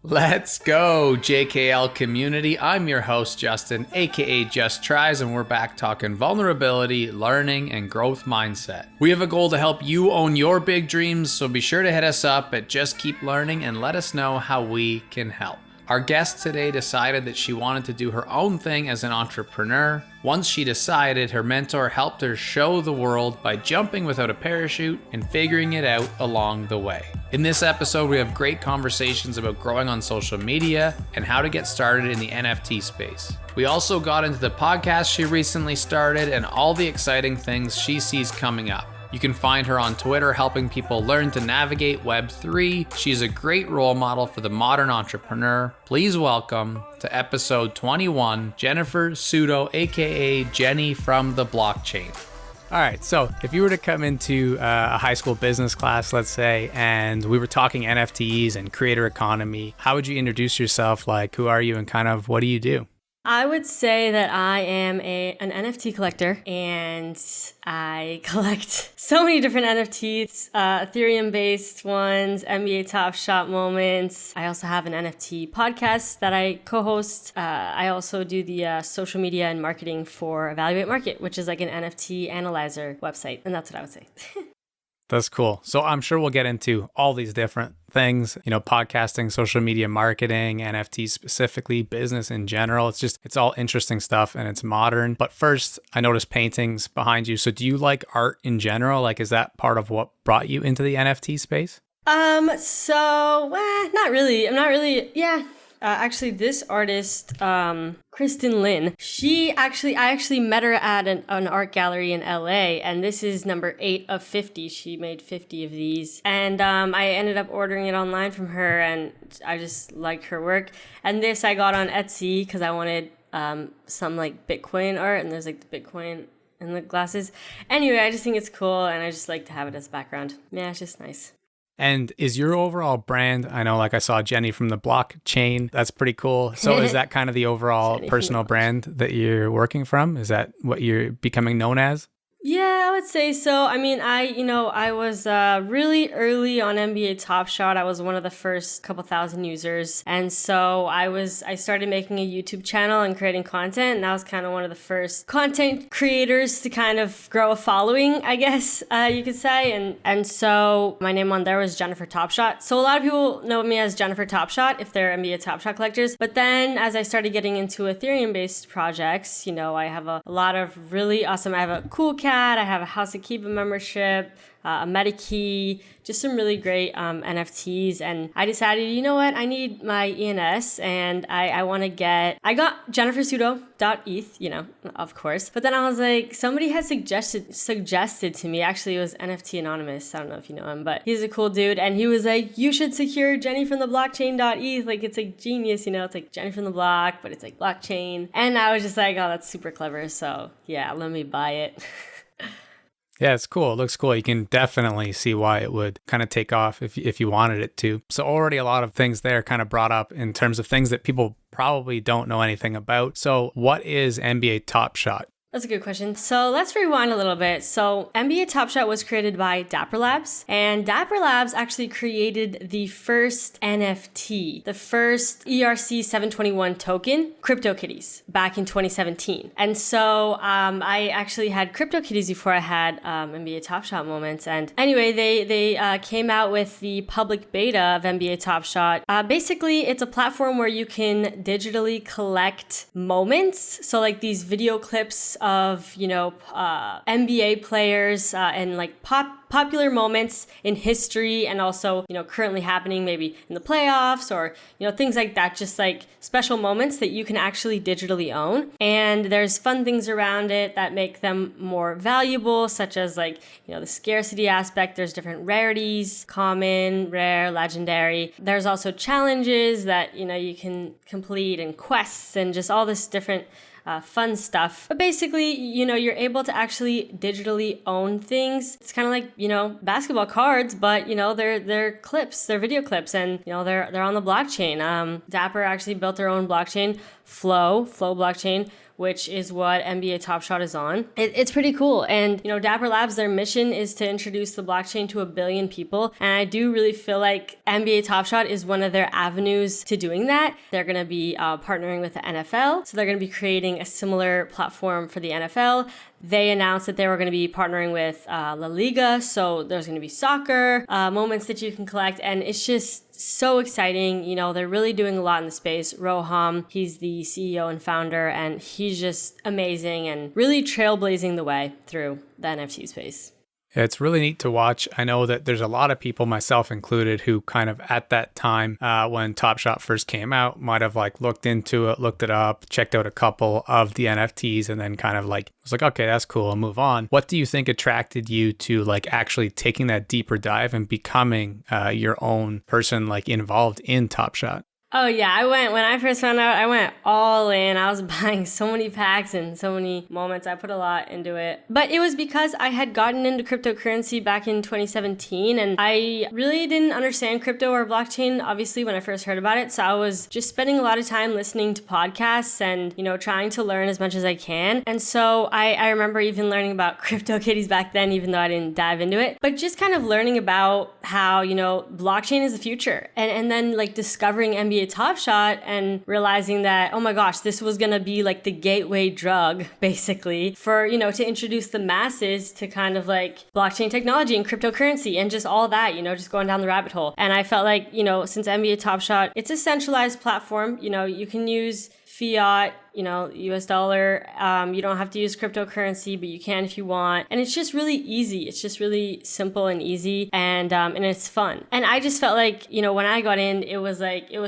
Let's go, JKL community. I'm your host, Justin, aka Just Tries, and we're back talking vulnerability, learning, and growth mindset. We have a goal to help you own your big dreams, so be sure to hit us up at Just Keep Learning and let us know how we can help. Our guest today decided that she wanted to do her own thing as an entrepreneur. Once she decided, her mentor helped her show the world by jumping without a parachute and figuring it out along the way. In this episode, we have great conversations about growing on social media and how to get started in the NFT space. We also got into the podcast she recently started and all the exciting things she sees coming up. You can find her on Twitter helping people learn to navigate Web3. She's a great role model for the modern entrepreneur. Please welcome to episode 21, Jennifer Sutto, aka Jenny from the Blockchain. All right, so if you were to come into a high school business class, let's say, and we were talking NFTs and creator economy, how would you introduce yourself? Like, who are you and kind of what do you do? I would say that I am an NFT collector, and I collect so many different NFTs, Ethereum-based ones, NBA Top Shot moments. I also have an NFT podcast that I co-host. I also do the social media and marketing for Evaluate Market, which is like an NFT analyzer website, and that's what I would say. That's cool. So I'm sure we'll get into all these different things, podcasting, social media marketing, NFTs specifically, business in general. It's all interesting stuff and it's modern. But first, I noticed paintings behind you. So do you like art in general? Like, is that part of what brought you into the NFT space? Not really. Actually, this artist, Kristen Lynn, I actually met her at an art gallery in LA, and this is number 8 of 50. She made 50 of these, and I ended up ordering it online from her, and I just liked her work. And this I got on Etsy because I wanted some like Bitcoin art, and there's like the Bitcoin in the glasses. Anyway, I just think it's cool, and I just like to have it as background. Yeah, it's just nice. And is your overall brand, I know like I saw Jenny from the Blockchain, that's pretty cool. So is that kind of the overall personal brand that you're working from? Is that what you're becoming known as? Yeah, I would say so. I mean, I was really early on NBA Top Shot. I was one of the first couple thousand users. And so I started making a YouTube channel and creating content. And I was kind of one of the first content creators to kind of grow a following, I guess you could say. And so my name on there was Jennifer Top Shot. So a lot of people know me as Jennifer Top Shot if they're NBA Top Shot collectors. But then as I started getting into Ethereum-based projects, I have a lot of really awesome, I have a cool cat. I have a House of Kiba membership, a MetaKey, just some really great NFTs. And I decided, you know what, I need my ENS and I got jennifersutto.eth, of course. But then I was like, somebody had suggested to me, actually it was NFT Anonymous. I don't know if you know him, but he's a cool dude. And he was like, you should secure Jenny from the blockchain.eth. Like it's like genius, it's like Jenny from the block, but it's like blockchain. And I was just like, oh, that's super clever. So yeah, let me buy it. Yeah, it's cool. It looks cool. You can definitely see why it would kind of take off if you wanted it to. So already a lot of things there kind of brought up in terms of things that people probably don't know anything about. So what is NBA Top Shot? That's a good question. So let's rewind a little bit. So NBA Top Shot was created by Dapper Labs, and Dapper Labs actually created the first NFT, the first ERC 721 token, CryptoKitties, back in 2017. And so I actually had CryptoKitties before I had NBA Top Shot moments. And anyway, they came out with the public beta of NBA Top Shot. Basically, it's a platform where you can digitally collect moments. So like these video clips of, NBA players and like popular moments in history and also, currently happening maybe in the playoffs or, things like that, just like special moments that you can actually digitally own. And there's fun things around it that make them more valuable, such as like, the scarcity aspect. There's different rarities, common, rare, legendary. There's also challenges that, you can complete and quests and just all this different fun stuff. But basically, you're able to actually digitally own things. It's kind of like, basketball cards, but, they're clips, they're video clips, and, they're on the blockchain. Dapper actually built their own blockchain, Flow blockchain, which is what NBA Top Shot is on. It's pretty cool. And, Dapper Labs, their mission is to introduce the blockchain to 1 billion people. And I do really feel like NBA Top Shot is one of their avenues to doing that. They're going to be partnering with the NFL. So they're going to be creating a similar platform for the NFL. They announced that they were going to be partnering with La Liga. So there's going to be soccer moments that you can collect. And it's just so exciting. They're really doing a lot in the space. Roham, he's the CEO and founder, and he's just amazing and really trailblazing the way through the NFT space. It's really neat to watch. I know that there's a lot of people, myself included, who kind of at that time when Top Shot first came out might have looked into it, looked it up, checked out a couple of the NFTs, and then kind of was like, okay, that's cool, I'll move on. What do you think attracted you to actually taking that deeper dive and becoming your own person involved in Top Shot? Oh yeah, when I first found out, I went all in. I was buying so many packs and so many moments. I put a lot into it. But it was because I had gotten into cryptocurrency back in 2017, and I really didn't understand crypto or blockchain, obviously, when I first heard about it. So I was just spending a lot of time listening to podcasts and, trying to learn as much as I can. And so I remember even learning about CryptoKitties back then, even though I didn't dive into it. But just kind of learning about how, blockchain is the future. And then discovering NBA Top Shot and realizing that, oh my gosh, this was going to be the gateway drug, basically, for, to introduce the masses to kind of blockchain technology and cryptocurrency and just all that, just going down the rabbit hole. And I felt since NBA Top Shot, it's a centralized platform, you can use fiat, US dollar. You don't have to use cryptocurrency, but you can if you want. And it's just really easy. It's just really simple and easy, and it's fun. And I just felt when I got in, it was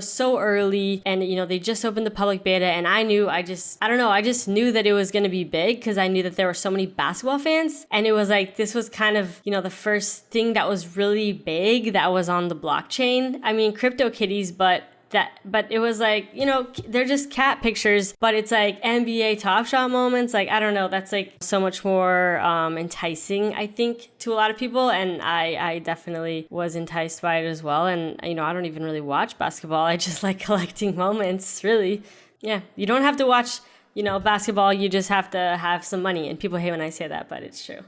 so early, and they just opened the public beta, and I just knew that it was going to be big because I knew that there were so many basketball fans, and it was this was kind of the first thing that was really big that was on the blockchain. I mean, CryptoKitties, but it was they're just cat pictures, but it's NBA Top Shot moments. I don't know, that's so much more enticing, I think, to a lot of people. And I definitely was enticed by it as well. And, I don't even really watch basketball. I just like collecting moments, really. Yeah, you don't have to watch, basketball. You just have to have some money. And people hate when I say that, but it's true.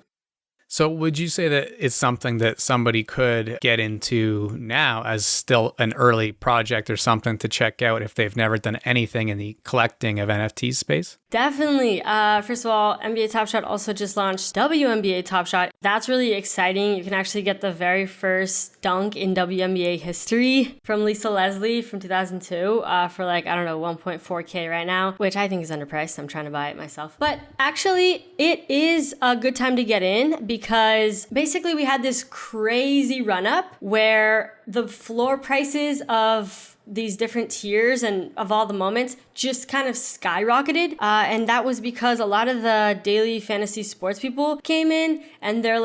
So would you say that it's something that somebody could get into now as still an early project or something to check out if they've never done anything in the collecting of NFT space? Definitely. First of all, NBA Top Shot also just launched WNBA Top Shot. That's really exciting. You can actually get the very first dunk in WNBA history from Lisa Leslie from 2002 for 1.4K right now, which I think is underpriced. I'm trying to buy it myself. But actually, it is a good time to get in because basically we had this crazy run up where the floor prices of these different tiers and of all the moments just kind of skyrocketed. And that was because a lot of the daily fantasy sports people came in and they're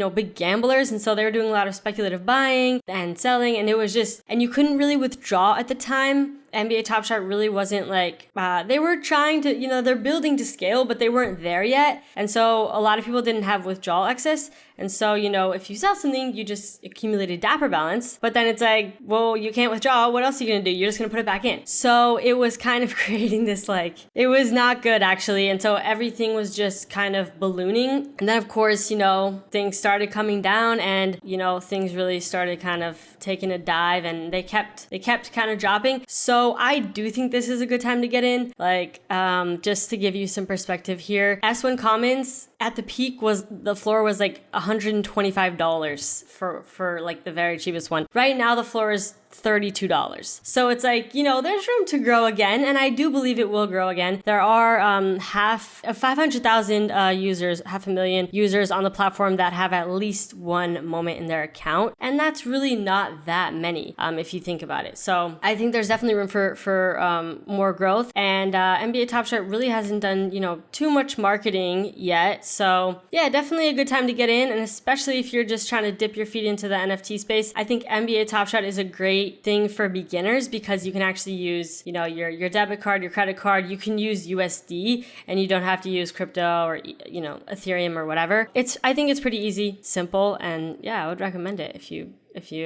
big gamblers. And so they were doing a lot of speculative buying and selling. And it was and you couldn't really withdraw at the time. NBA Top Shot really wasn't they were trying to, they're building to scale, but they weren't there yet. And so a lot of people didn't have withdrawal access. And so, if you sell something, you just accumulated Dapper balance. But then it's well, you can't withdraw. What else are you going to do? You're just going to put it back in. So it was kind of creating this, it was not good, actually. And so everything was just kind of ballooning. And then, of course, things started coming down and, things really started kind of taking a dive and they kept kind of dropping. So I do think this is a good time to get in. Just to give you some perspective here, S1 Commons at the peak the floor was $125 for the very cheapest one. Right now the floor is $32. So it's there's room to grow again, and I do believe it will grow again. There are 500,000 users, 500,000 users on the platform that have at least one moment in their account, and that's really not that many if you think about it. So I think there's definitely room for more growth, and NBA Top Shot really hasn't done too much marketing yet. So yeah, definitely a good time to get in, and especially if you're just trying to dip your feet into the NFT space. I think NBA Top Shot is a great thing for beginners because you can actually use your debit card, your credit card. You can use USD and you don't have to use crypto or Ethereum or whatever. I think it's pretty easy, simple, and yeah, I would recommend it if you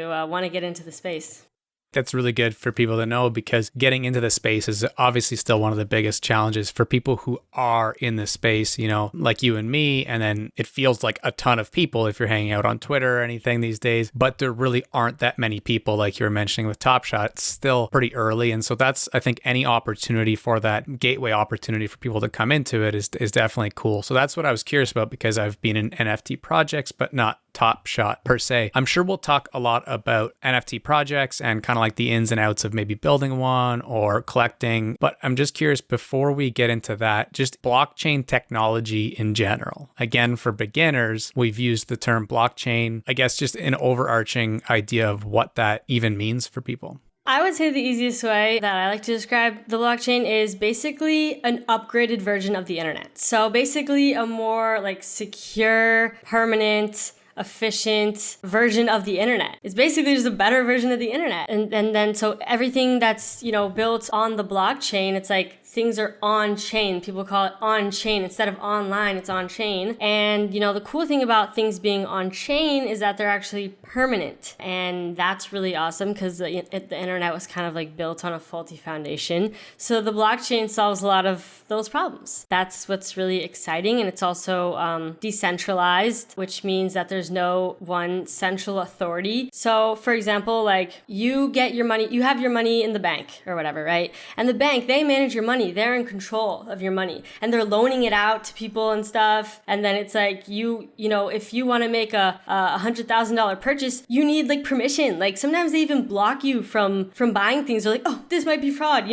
want to get into the space. That's really good for people to know, because getting into the space is obviously still one of the biggest challenges for people who are in the space, like you and me. And then it feels like a ton of people if you're hanging out on Twitter or anything these days, but there really aren't that many people like you were mentioning with Top Shot. It's still pretty early. And so that's, I think, any opportunity for that gateway opportunity for people to come into it is definitely cool. So that's what I was curious about, because I've been in NFT projects, but not Top Shot per se. I'm sure we'll talk a lot about NFT projects and kind of like the ins and outs of maybe building one or collecting. But I'm just curious, before we get into that, just blockchain technology in general. Again, for beginners, we've used the term blockchain, I guess just an overarching idea of what that even means for people. I would say the easiest way that I like to describe the blockchain is basically an upgraded version of the internet. So basically a more like secure, permanent, efficient version of the internet. It's basically just a better version of the internet. And then so everything that's, built on the blockchain, it's like things are on chain. People call it on chain. Instead of online, it's on chain. And, the cool thing about things being on chain is that they're actually permanent. And that's really awesome, because the internet was kind of like built on a faulty foundation. So the blockchain solves a lot of those problems. That's what's really exciting. And it's also decentralized, which means that there's no one central authority. So for example, like you get your money, you have your money in the bank or whatever, right? And the bank, they manage your money. They're in control of your money, and they're loaning it out to people and stuff. And then it's like if you want to make a $100,000 purchase, you need like permission. Like sometimes they even block you from buying things. They're like, oh, this might be fraud,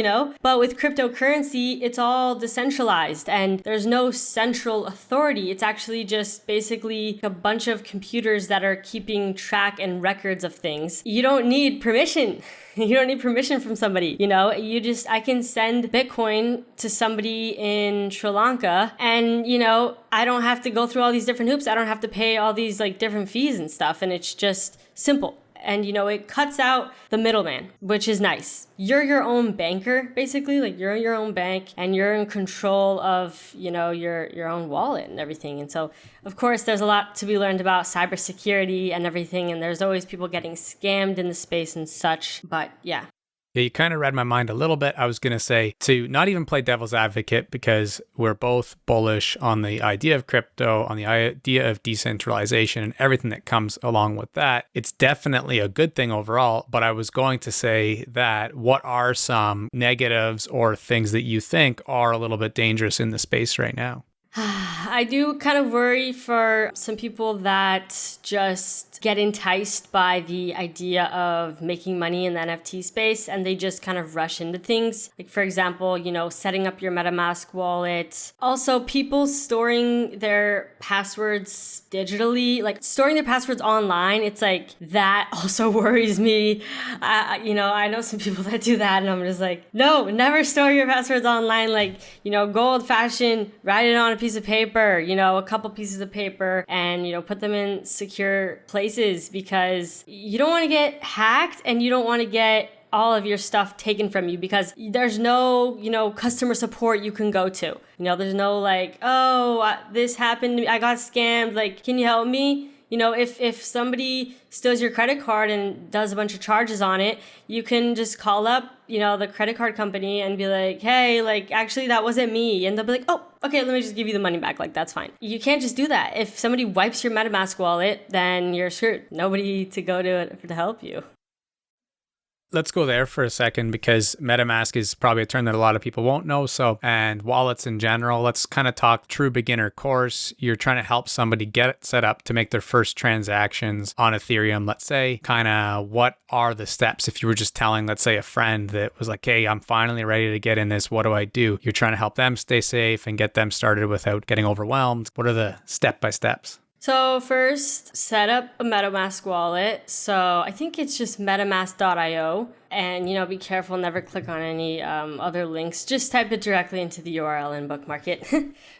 But with cryptocurrency, it's all decentralized and there's no central authority. It's actually just basically a bunch of computers that are keeping track and records of things. You don't need permission. You don't need permission from somebody, I can send Bitcoin to somebody in Sri Lanka and, I don't have to go through all these different hoops. I don't have to pay all these like different fees and stuff. And it's just simple. And, it cuts out the middleman, which is nice. You're your own banker, basically. Like you're your own bank and you're in control of, your own wallet and everything. And so, of course, there's a lot to be learned about cybersecurity and everything. And there's always people getting scammed in the space and such. But yeah. Yeah, you kind of read my mind a little bit. I was going to say to not even play devil's advocate, because we're both bullish on the idea of crypto, on the idea of decentralization and everything that comes along with that. It's definitely a good thing overall, but I was going to say that what are some negatives or things that you think are a little bit dangerous in the space right now? I do kind of worry for some people that just get enticed by the idea of making money in the NFT space and they just kind of rush into things. Like, for example, setting up your MetaMask wallet. Also, people storing their passwords digitally, like storing their passwords online. It's like, that also worries me. I know some people that do that and I'm just like, no, never store your passwords online. Like, go old fashioned, write it on a piece of paper, a couple pieces of paper and, put them in secure places, because you don't want to get hacked and you don't want to get all of your stuff taken from you, because there's no, customer support you can go to. There's no like, oh, this happened to me. I got scammed. Like, can you help me? If somebody steals your credit card and does a bunch of charges on it, you can just call up, the credit card company and be like, hey, like, actually, that wasn't me. And they'll be like, oh, okay, let me just give you the money back. Like, that's fine. You can't just do that. If somebody wipes your MetaMask wallet, then you're screwed. Nobody to go to help you. Let's go there for a second, because MetaMask is probably a term that a lot of people won't know. So, and wallets in general, let's kind of talk true beginner course. You're trying to help somebody get it set up to make their first transactions on Ethereum. Let's say, kind of what are the steps? If you were just telling, let's say, a friend that was like, hey, I'm finally ready to get in this. What do I do? You're trying to help them stay safe and get them started without getting overwhelmed. What are the step-by-steps? So first, set up a MetaMask wallet. So I think it's just metamask.io. And, be careful, never click on any other links. Just type it directly into the URL and bookmark it.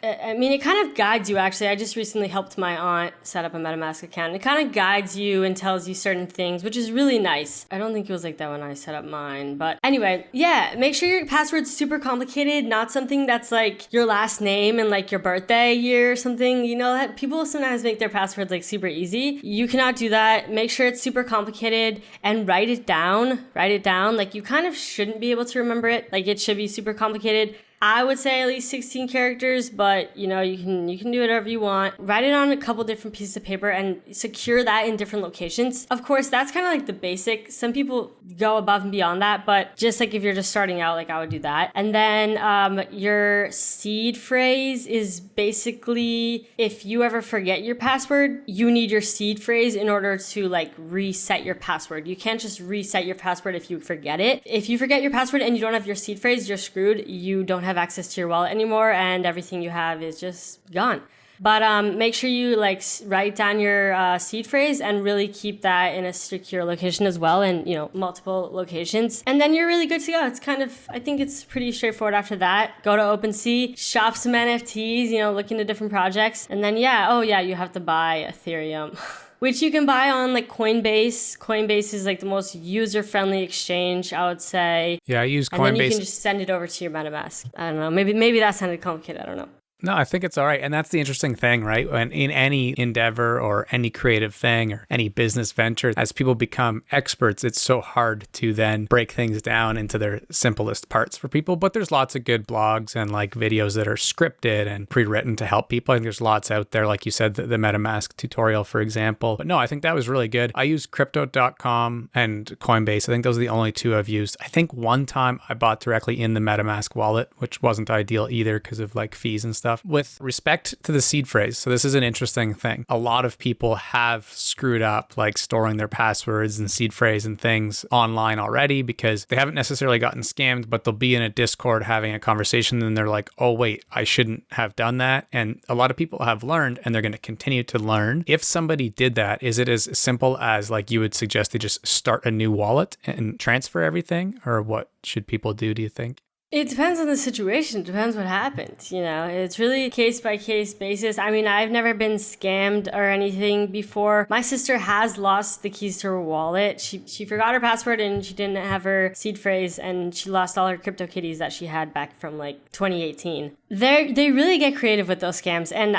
I mean, it kind of guides you, actually. I just recently helped my aunt set up a MetaMask account. It kind of guides you and tells you certain things, which is really nice. I don't think it was like that when I set up mine. But anyway, yeah, make sure your password's super complicated, not something that's like your last name and like your birthday year or something. That people sometimes make their passwords like super easy. You cannot do that. Make sure it's super complicated and write it down. Write it it down, like you kind of shouldn't be able to remember it. Like it should be super complicated. I would say at least 16 characters, but you can do whatever you want. Write it on a couple different pieces of paper and secure that in different locations. Of course, that's kind of like the basic. Some people go above and beyond that, but just like if you're just starting out, like I would do that. And then your seed phrase is basically if you ever forget your password, you need your seed phrase in order to like reset your password. You can't just reset your password if you forget it. If you forget your password and you don't have your seed phrase, you're screwed. You don't have access to your wallet anymore and everything you have is just gone. But make sure you like write down your seed phrase and really keep that in a secure location as well, and multiple locations, and then you're really good to go. It's kind of, I think it's pretty straightforward after that. Go to OpenSea, shop some NFTs, look into different projects, and then you have to buy Ethereum. Which you can buy on like Coinbase. Coinbase is like the most user-friendly exchange, I would say. Yeah, I use Coinbase. And then you can just send it over to your MetaMask. I don't know. Maybe that sounded complicated. I don't know. No, I think it's all right. And that's the interesting thing, right? When in any endeavor or any creative thing or any business venture, as people become experts, it's so hard to then break things down into their simplest parts for people. But there's lots of good blogs and like videos that are scripted and pre-written to help people. I think there's lots out there. Like you said, the MetaMask tutorial, for example. But no, I think that was really good. I use crypto.com and Coinbase. I think those are the only two I've used. I think one time I bought directly in the MetaMask wallet, which wasn't ideal either because of like fees and stuff. With respect to the seed phrase, so this is an interesting thing. A lot of people have screwed up like storing their passwords and seed phrase and things online already because they haven't necessarily gotten scammed, but they'll be in a Discord having a conversation and they're like, oh wait, I shouldn't have done that. And a lot of people have learned and they're going to continue to learn. If somebody did that, is it as simple as like you would suggest they just start a new wallet and transfer everything? Or what should people do you think? It depends on the situation. It depends what happened. It's really case by case basis. I mean, I've never been scammed or anything before. My sister has lost the keys to her wallet. She forgot her password and she didn't have her seed phrase, and she lost all her crypto kitties that she had back from like 2018. They really get creative with those scams. And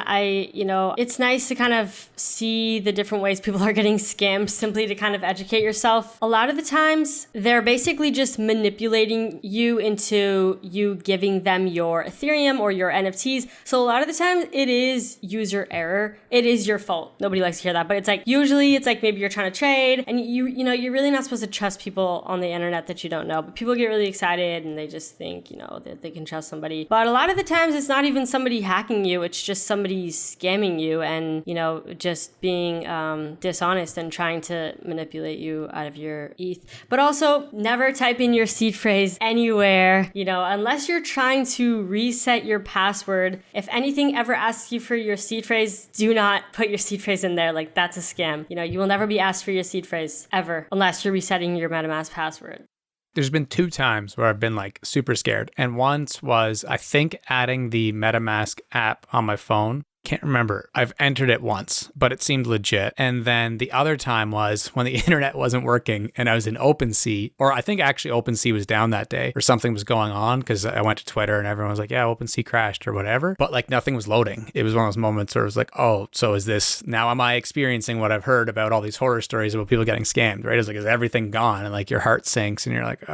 it's nice to kind of see the different ways people are getting scammed simply to kind of educate yourself. A lot of the times they're basically just manipulating you into you giving them your Ethereum or your NFTs. So a lot of the time it is user error. It is your fault. Nobody likes to hear that, but it's like usually it's like maybe you're trying to trade and you're really not supposed to trust people on the internet that you don't know, but people get really excited and they just think, that they can trust somebody. But a lot of the times it's not even somebody hacking you. It's just somebody scamming you and, just being dishonest and trying to manipulate you out of your ETH. But also never type in your seed phrase anywhere, unless you're trying to reset your password. If anything ever asks you for your seed phrase, do not put your seed phrase in there. Like that's a scam. You will never be asked for your seed phrase ever, unless you're resetting your MetaMask password. There's been 2 times where I've been like super scared. And once was, I think, adding the MetaMask app on my phone. Can't remember. I've entered it once, but it seemed legit. And then the other time was when the internet wasn't working and I was in OpenSea, or I think actually OpenSea was down that day or something was going on because I went to Twitter and everyone was like, yeah, OpenSea crashed or whatever. But like nothing was loading. It was one of those moments where it was like, oh, so is this, now am I experiencing what I've heard about all these horror stories about people getting scammed, right? It's like, is everything gone? And like your heart sinks and you're like,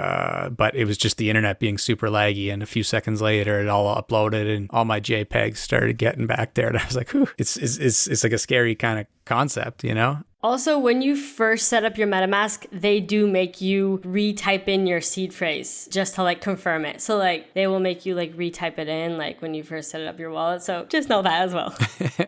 but it was just the internet being super laggy. And a few seconds later, it all uploaded and all my JPEGs started getting back there. And I was like, whew, it's like a scary kind of concept, Also, when you first set up your MetaMask, they do make you retype in your seed phrase just to like confirm it. So like they will make you like retype it in like when you first set it up your wallet. So just know that as well.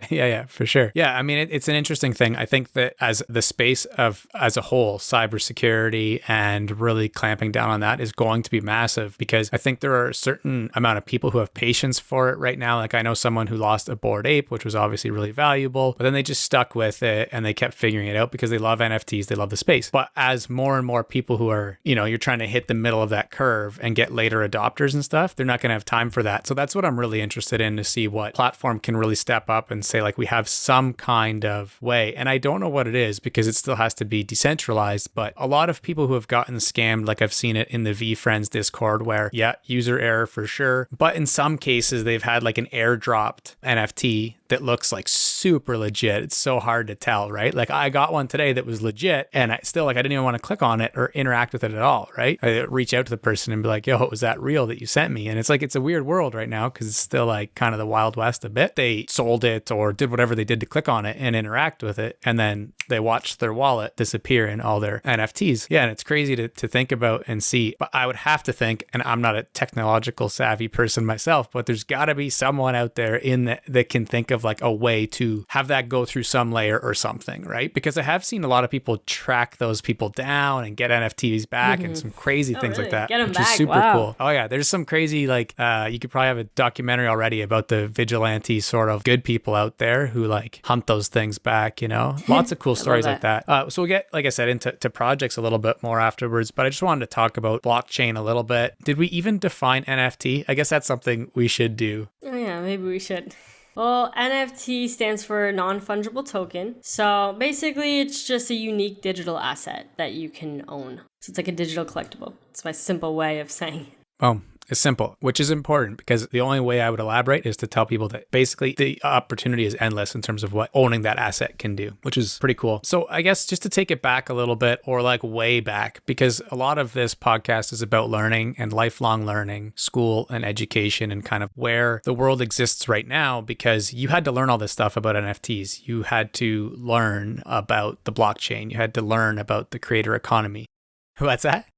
Yeah, for sure. Yeah, I mean, it's an interesting thing. I think that as the space of, as a whole, cybersecurity and really clamping down on that is going to be massive because I think there are a certain amount of people who have patience for it right now. Like I know someone who lost a Bored Ape, which was obviously really valuable, but then they just stuck with it and they kept figuring it out because they love NFTs, they love the space. But as more and more people who are, you're trying to hit the middle of that curve and get later adopters and stuff, they're not going to have time for that. So that's what I'm really interested in, to see what platform can really step up and say, like, we have some kind of way. And I don't know what it is because it still has to be decentralized, but a lot of people who have gotten scammed, like I've seen it in the VFriends Discord where, yeah, user error for sure. But in some cases, they've had like an airdropped NFT that looks like super legit. It's so hard to tell, right? Like I got one today that was legit, and I didn't even want to click on it or interact with it at all, right? I reach out to the person and be like, yo, was that real that you sent me? And it's like, it's a weird world right now because it's still like kind of the Wild West a bit. They sold it or did whatever they did to click on it and interact with it, and then they watched their wallet disappear in all their NFTs. Yeah, and it's crazy to think about and see. But I would have to think, and I'm not a technological savvy person myself, but there's got to be someone out there that can think of like a way to have that go through some layer or something, right? Because I have seen a lot of people track those people down and get NFTs back and some crazy things like that, which is super cool. Oh yeah, there's some crazy like you could probably have a documentary already about the vigilante sort of good people out there who like hunt those things back, you know? Lots of cool stories like that. So we'll get, like I said, into projects a little bit more afterwards, but I just wanted to talk about blockchain a little bit. Did we even define NFT? I guess that's something we should do. Oh yeah, maybe we should. Well, NFT stands for non-fungible token. So basically, it's just a unique digital asset that you can own. So it's like a digital collectible. It's my simple way of saying it. Oh, it's simple, which is important because the only way I would elaborate is to tell people that basically the opportunity is endless in terms of what owning that asset can do, which is pretty cool. So I guess just to take it back a little bit, or like way back, because a lot of this podcast is about learning and lifelong learning, school and education, and kind of where the world exists right now, because you had to learn all this stuff about NFTs. You had to learn about the blockchain. You had to learn about the creator economy. What's that?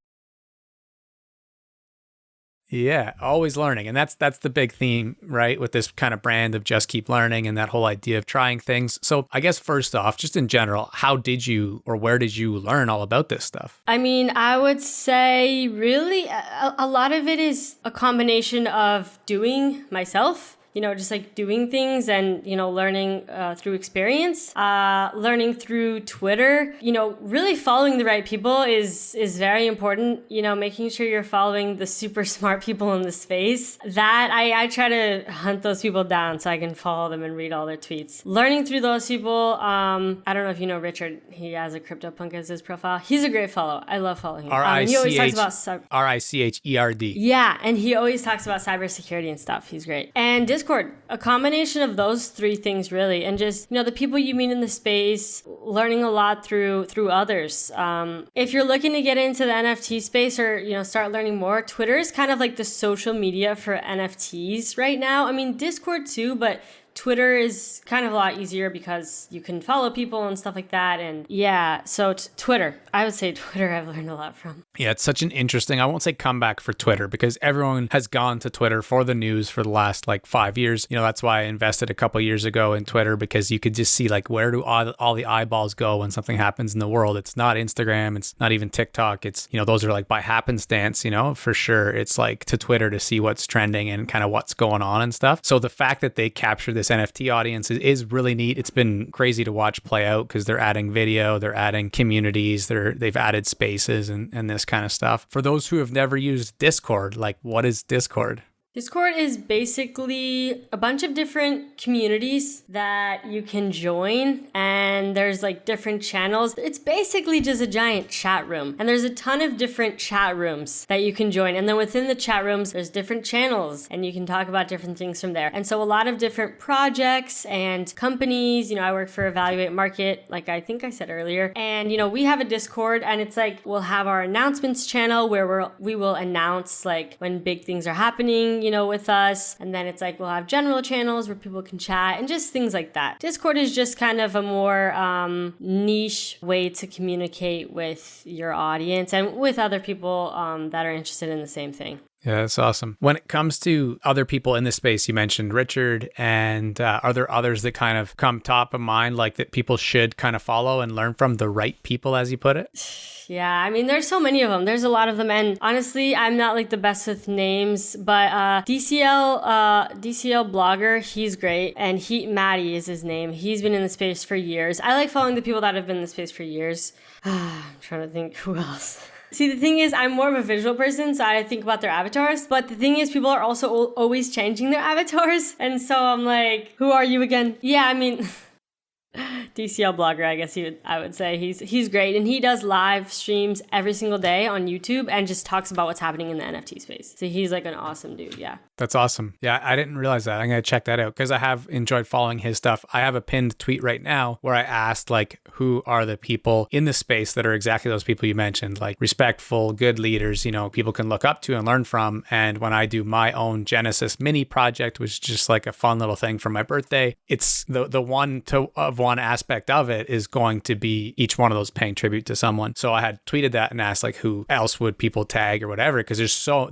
Yeah, always learning. And that's the big theme, right? With this kind of brand of just keep learning and that whole idea of trying things. So I guess first off, just in general, how did you or where did you learn all about this stuff? I mean, I would say really a lot of it is a combination of doing myself. You know, just like doing things and, you know, learning through experience, learning through Twitter, you know, really following the right people is very important. You know, making sure you're following the super smart people in the space. That I try to hunt those people down so I can follow them and read all their tweets. Learning through those people. I don't know if you know Richard. He has a CryptoPunk as his profile. He's a great follow. I love following him. He always talks about Richerd. Yeah, and he always talks about cybersecurity and stuff. He's great. And Discord, a combination of those three things really, and just, you know, the people you meet in the space, learning a lot through others. If you're looking to get into the NFT space or, you know, start learning more, Twitter is kind of like the social media for NFTs right now. I mean, Discord too, but Twitter is kind of a lot easier because you can follow people and stuff like that. And yeah, so Twitter, I would say Twitter I've learned a lot from. Yeah, it's such an interesting, I won't say comeback for Twitter, because everyone has gone to Twitter for the news for the last like 5 years. You know, that's why I invested a couple years ago in Twitter, because you could just see like where do all the eyeballs go when something happens in the world. It's not Instagram, it's not even TikTok. It's, you know, those are like by happenstance, you know, for sure. It's like to Twitter to see what's trending and kind of what's going on and stuff. So the fact that they capture this NFT audience is really neat. It's been crazy to watch play out because they're adding video, they're adding communities, they've added spaces and this kind of stuff. For those who have never used Discord, like what is Discord? Discord is basically a bunch of different communities that you can join, and there's like different channels. It's basically just a giant chat room, and there's a ton of different chat rooms that you can join. And then within the chat rooms, there's different channels, and you can talk about different things from there. And so a lot of different projects and companies, you know, I work for Evaluate Market, like I think I said earlier. And, you know, we have a Discord, and it's like we'll have our announcements channel where we will announce like when big things are happening, you know, with us. And then it's like we'll have general channels where people can chat and just things like that. Discord is just kind of a more niche way to communicate with your audience and with other people that are interested in the same thing. Yeah, that's awesome. When it comes to other people in this space, you mentioned Richard, and are there others that kind of come top of mind, like that people should kind of follow and learn from, the right people, as you put it? Yeah, I mean, there's so many of them. There's a lot of them. And honestly, I'm not like the best with names, but DCL blogger, he's great. And Maddie is his name. He's been in the space for years. I like following the people that have been in the space for years. I'm trying to think who else. See, the thing is, I'm more of a visual person, so I think about their avatars. But the thing is, people are also always changing their avatars. And so I'm like, who are you again? Yeah, I mean, DCL blogger, I guess I would say. He's great, and he does live streams every single day on YouTube and just talks about what's happening in the NFT space. So he's like an awesome dude. Yeah. That's awesome. Yeah, I didn't realize that. I'm going to check that out because I have enjoyed following his stuff. I have a pinned tweet right now where I asked like, who are the people in the space that are exactly those people you mentioned, like respectful, good leaders, you know, people can look up to and learn from. And when I do my own Genesis mini project, which is just like a fun little thing for my birthday, it's the one aspect of it is going to be each one of those paying tribute to someone. So I had tweeted that and asked like, who else would people tag or whatever? Because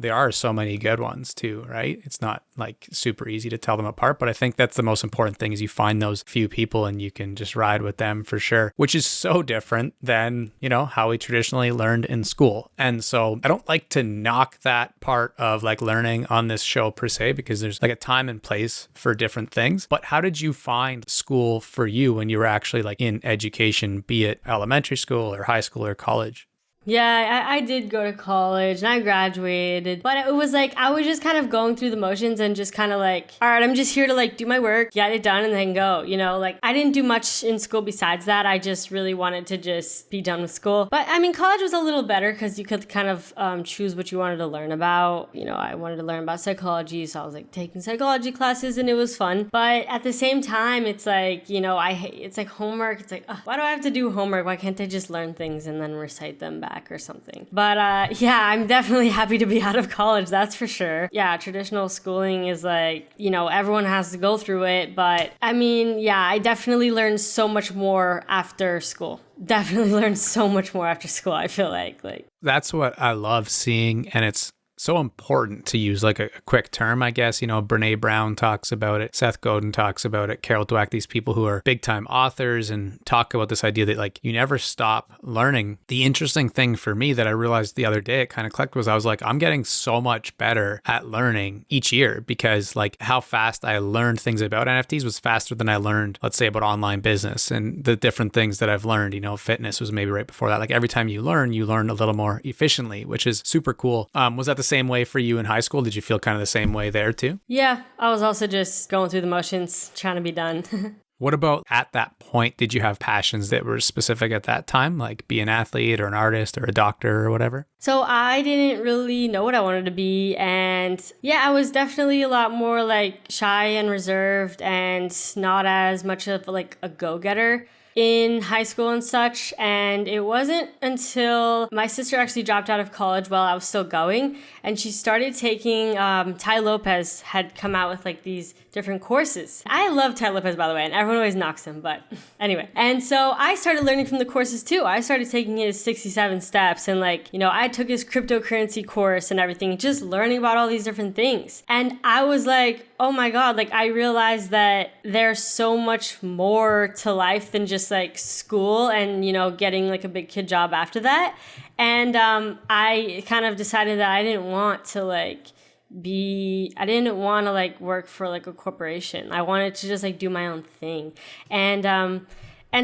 there are so many good ones too, right? It's not like super easy to tell them apart, but I think that's the most important thing is you find those few people and you can just ride with them for sure, which is so different than, you know, how we traditionally learned in school. And so I don't like to knock that part of like learning on this show per se, because there's like a time and place for different things. But how did you find school for you when you were actually like in education, be it elementary school or high school or college? Yeah, I did go to college and I graduated, but it was like, I was just kind of going through the motions and just kind of like, all right, I'm just here to like do my work, get it done and then go, you know, like I didn't do much in school besides that. I just really wanted to just be done with school. But I mean, college was a little better because you could kind of choose what you wanted to learn about. You know, I wanted to learn about psychology, so I was like taking psychology classes and it was fun. But at the same time, it's like, you know, it's like homework. It's like, why do I have to do homework? Why can't I just learn things and then recite them back or something? But yeah, I'm definitely happy to be out of college, that's for sure. Yeah, traditional schooling is like, you know, everyone has to go through it, but I mean, yeah, I definitely learned so much more after school. Definitely learned so much more after school, I feel like. That's what I love seeing, and it's so important to use like a quick term, I guess. You know, Brene Brown talks about it. Seth Godin talks about it. Carol Dweck, these people who are big time authors and talk about this idea that like you never stop learning. The interesting thing for me that I realized the other day, it kind of clicked, was I was like, I'm getting so much better at learning each year because like how fast I learned things about NFTs was faster than I learned, let's say, about online business and the different things that I've learned. You know, fitness was maybe right before that. Like every time you learn a little more efficiently, which is super cool. Was that the same way for you in high school? Did you feel kind of the same way there too? Yeah, I was also just going through the motions, trying to be done. What about at that point? Did you have passions that were specific at that time, like be an athlete or an artist or a doctor or whatever? So I didn't really know what I wanted to be. And yeah, I was definitely a lot more like shy and reserved and not as much of like a go-getter in high school and such. And it wasn't until my sister actually dropped out of college while I was still going, and she started taking Tai Lopez had come out with like these different courses. I love Tai Lopez, by the way, and everyone always knocks him, but anyway. And so I started learning from the courses too. I started taking his 67 steps, and like, you know, I took his cryptocurrency course and everything, just learning about all these different things. And I was like, oh my God, like I realized that there's so much more to life than just like school and, you know, getting like a big kid job after that. And I kind of decided that I didn't want to like work for like a corporation. I wanted to just like do my own thing. And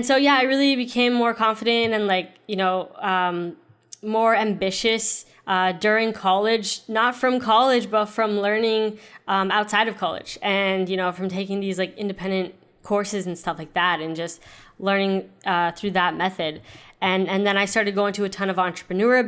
so, yeah, I really became more confident and like, you know, more ambitious during college, not from college, but from learning outside of college and, you know, from taking these like independent courses and stuff like that and just learning through that method. And then I started going to a ton of entrepreneur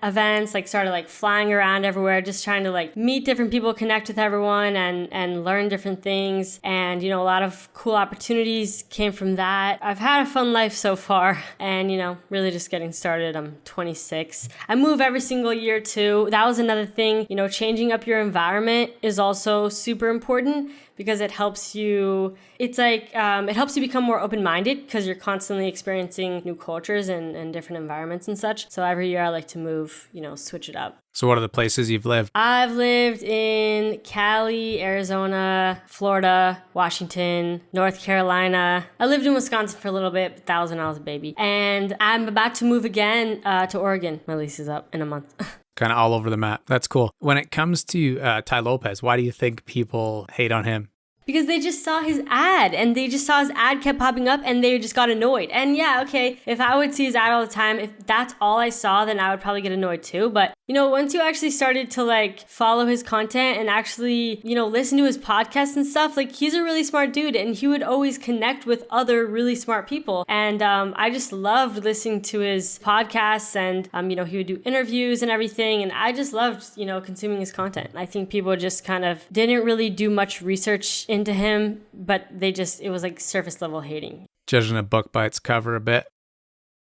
events, like started like flying around everywhere, just trying to like meet different people, connect with everyone and learn different things. And, you know, a lot of cool opportunities came from that. I've had a fun life so far and, you know, really just getting started. I'm 26. I move every single year too. That was another thing, you know, changing up your environment is also super important because it helps you, it's like, it helps you become more open-minded because you're constantly experiencing new cultures and different environments and such. So every year I like to move, you know, switch it up. So what are the places you've lived? I've lived in Cali, Arizona, Florida, Washington, North Carolina. I lived in Wisconsin for a little bit, but that was when I was a baby. And I'm about to move again to Oregon. My lease is up in a month. Kind of all over the map. That's cool. When it comes to Tai Lopez, why do you think people hate on him? Because they just saw his ad and they just saw his ad kept popping up and they just got annoyed. And yeah, okay, if I would see his ad all the time, if that's all I saw, then I would probably get annoyed too. But, once you actually started to like follow his content and actually, listen to his podcasts and stuff, like he's a really smart dude and he would always connect with other really smart people. And I just loved listening to his podcasts and, he would do interviews and everything. And I just loved, consuming his content. I think people just kind of didn't really do much research into him, but it was like surface level hating. Judging a book by its cover a bit.